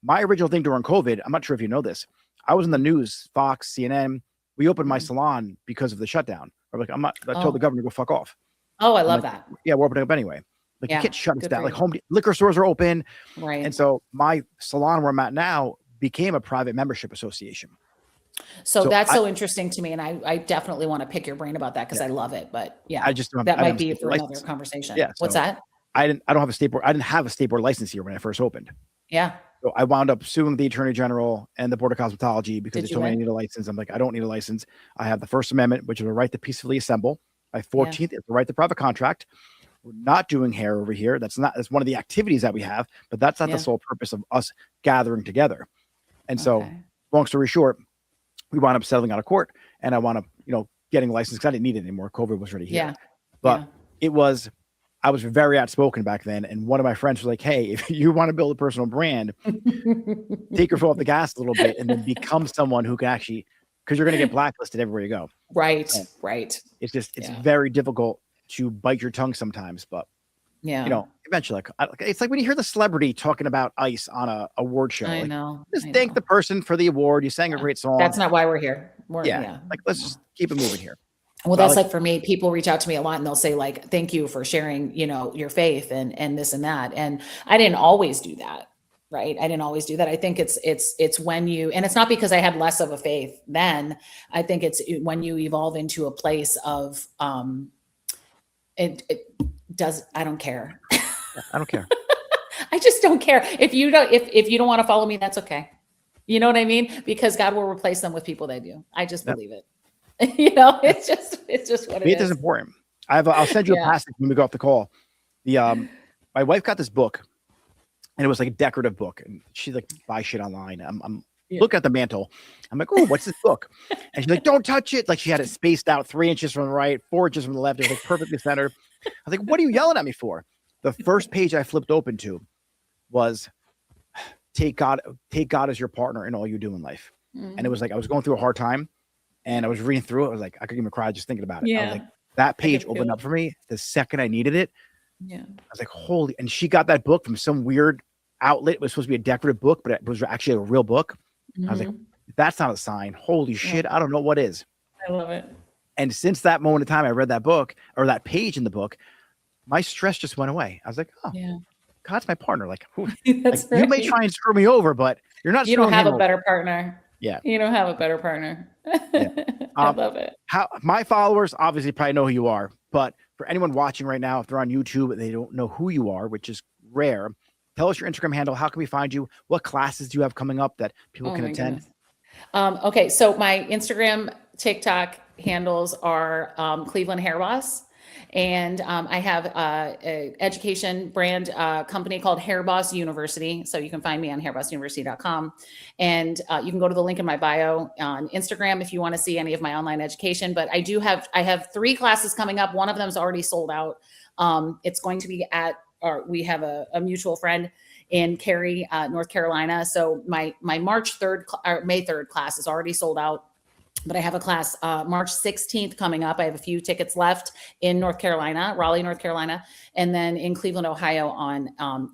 my original thing during COVID, I'm not sure if you know this. I was in the news, Fox, CNN. We opened my salon because of the shutdown. I told the governor to go fuck off. Oh, I love that. Yeah, we're opening up anyway. Like you can't shut us down. Like liquor stores are open. Right. And so my salon where I'm at now became a private membership association. So that's so interesting to me. And I definitely want to pick your brain about that because I love it. But that might be for another conversation. Yeah. What's that? I didn't have a state board. I didn't have a state board license here when I first opened. Yeah. So I wound up suing the Attorney General and the Board of Cosmetology because they told me I need a license. I'm like, I don't need a license. I have the First Amendment, which is a right to peacefully assemble. My 14th is the right to private contract. We're not doing hair over here. That's one of the activities that we have, but that's not the sole purpose of us gathering together. And so, long story short, we wound up settling out of court, and I wound up, getting a license because I didn't need it anymore. COVID was already here. Yeah. But I was very outspoken back then. And one of my friends was like, hey, if you want to build a personal brand, take your foot off the gas a little bit and then become someone who can actually, because you're going to get blacklisted everywhere you go. Right. Right. It's very difficult to bite your tongue sometimes, but eventually, it's like when you hear the celebrity talking about ICE on a award show. I know. Just thank the person for the award. You sang a great song. That's not why we're here. Like let's just keep it moving here. Well, that's like for me, people reach out to me a lot and they'll say like, thank you for sharing, your faith and this and that. And I didn't always do that. Right. I didn't always do that. I think it's when and it's not because I had less of a faith then. I think it's when you evolve into a place of, I don't care. I don't care. I just don't care. If you don't want to follow me, that's okay. You know what I mean? Because God will replace them with people that do. I just believe it. It's just what it is. Faith is important. I'll send you a passage when we go off the call. My wife got this book, and it was like a decorative book, and she like buy shit online. I'm look at the mantle. I'm like, oh, what's this book? And she's like, don't touch it. Like she had it spaced out 3 inches from the right, 4 inches from the left. It was like perfectly centered. I was like, what are you yelling at me for? The first page I flipped open to was take God as your partner in all you do in life. And it was like, I was going through a hard time and I was reading through it. I was like, I could even cry just thinking about it. I was like, that page opened up for me the second I needed it. Yeah. I was like, holy, and she got that book from some weird outlet. It was supposed to be a decorative book, but it was actually a real book. I was like, that's not a sign. Holy shit. I don't know what is. I love it. And since that moment in time, I read that book or that page in the book, my stress just went away. I was like, oh, God's my partner. Like, you may try and screw me over, but you're not. You don't have a better partner. Yeah. You don't have a better partner. I love it. My followers obviously probably know who you are, but for anyone watching right now, if they're on YouTube and they don't know who you are, which is rare, tell us your Instagram handle. How can we find you? What classes do you have coming up that people can attend? Okay. So my Instagram, TikTok handles are Cleveland Hair Boss. And I have a education brand company called Hair Boss University. So you can find me on hairbossuniversity.com. And you can go to the link in my bio on Instagram if you want to see any of my online education. But I have 3 classes coming up. One of them is already sold out. It's going to be we have a mutual friend in Cary, North Carolina. So my March 3rd or May 3rd class is already sold out. But I have a class March 16th coming up. I have a few tickets left in North Carolina, Raleigh, North Carolina, and then in Cleveland, Ohio on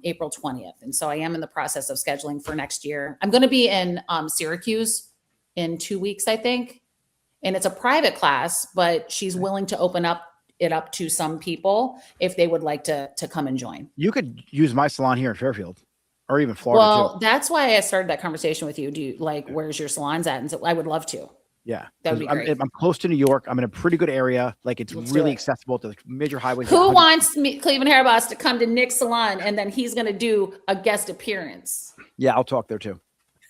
April 20th. And so I am in the process of scheduling for next year. I'm going to be in Syracuse in 2 weeks, I think. And it's a private class, but she's willing to open it up to some people if they would like to come and join. You could use my salon here in Fairfield or even Florida Well, too. that's why I started that conversation with you. Do you like, where's your salons at? And so I would love to. Yeah. That would be great. I'm close to New York. I'm in a pretty good area. Like it's Let's do really it. accessible to the major highways. Who wants me, Cleveland Hair Boss, to come to Nick's salon and then he's going to do a guest appearance? Yeah, I'll talk there too.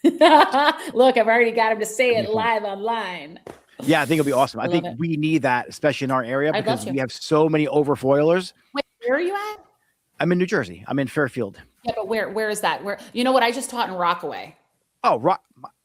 Look, I've already got him to say it live online. Yeah, I think it'll be awesome. I think love it. we need that, especially in our area, I'd love because to. we have so many overfoilers. Wait, where are you at? I'm in New Jersey. I'm in Fairfield. Yeah, but where is that? Where, you know what? I just taught in Rockaway Oh,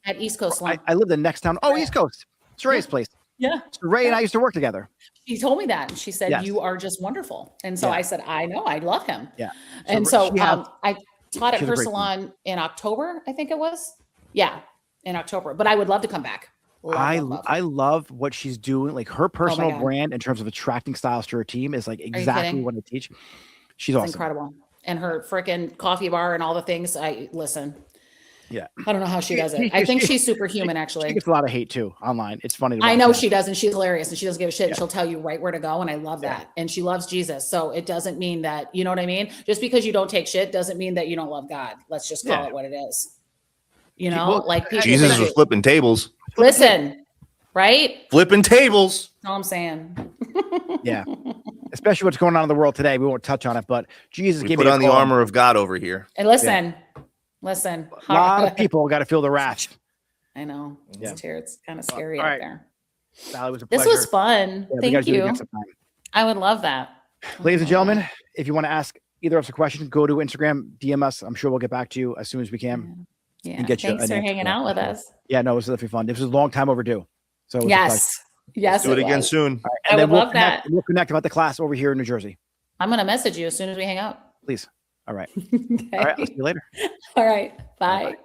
at East Coast Salon. I live the next town. Oh, East Coast. It's Ray's place. Yeah. So Ray and I used to work together. She told me that. And she said, Yes. you are just wonderful. And so Yeah. I said, I know, I love him. Yeah. And so she has- I taught at she has a her great salon in October, I think it was. Yeah, in October. But I would love to come back. Love. I love what she's doing. Like her personal God. brand in terms of attracting stylists to her team is like exactly kidding? what I teach. She's It's awesome. incredible. And her freaking coffee bar and all the things. Listen. Yeah. I don't know how she does it. I think she's superhuman, She actually. gets a lot of hate too online. It's funny. To I watch know that. she does, and she's hilarious, and she doesn't give a shit. And Yeah. she'll tell you right where to go, and I love Yeah. that. And she loves Jesus, so it doesn't mean that, you know what I mean. Just because you don't take shit doesn't mean that you don't love God. Let's just call Yeah. it what it is. You know, Well, like people Jesus think was it- flipping tables. listen, right? Flipping tables. That's all I'm saying. Yeah. Especially what's going on in the world today. We won't touch on it, but Jesus We gave put me a on the call. armor of God over here. And listen. A A lot of people got to feel the wrath. I know. Yeah. It's kind of scary All out right. there. Sally, it was a This pleasure. was fun. Yeah, we Thank gotta do it you. again sometime. I would love that. Ladies and gentlemen, if you want to ask either of us a question, go to Instagram, DM us. I'm sure we'll get back to you as soon as we can. Yeah. And get you Thanks an for answer hanging for that. out with us. Yeah, no, it was definitely fun. This was a long time overdue. So it was a pleasure. Yes. Yes. Do it again was. soon. All right, I and then would love connect, that. We'll connect about the class over here in New Jersey. I'm going to message you as soon as we hang up. Please. All right. Okay. All right. I'll see you later. All right. Bye. Bye-bye.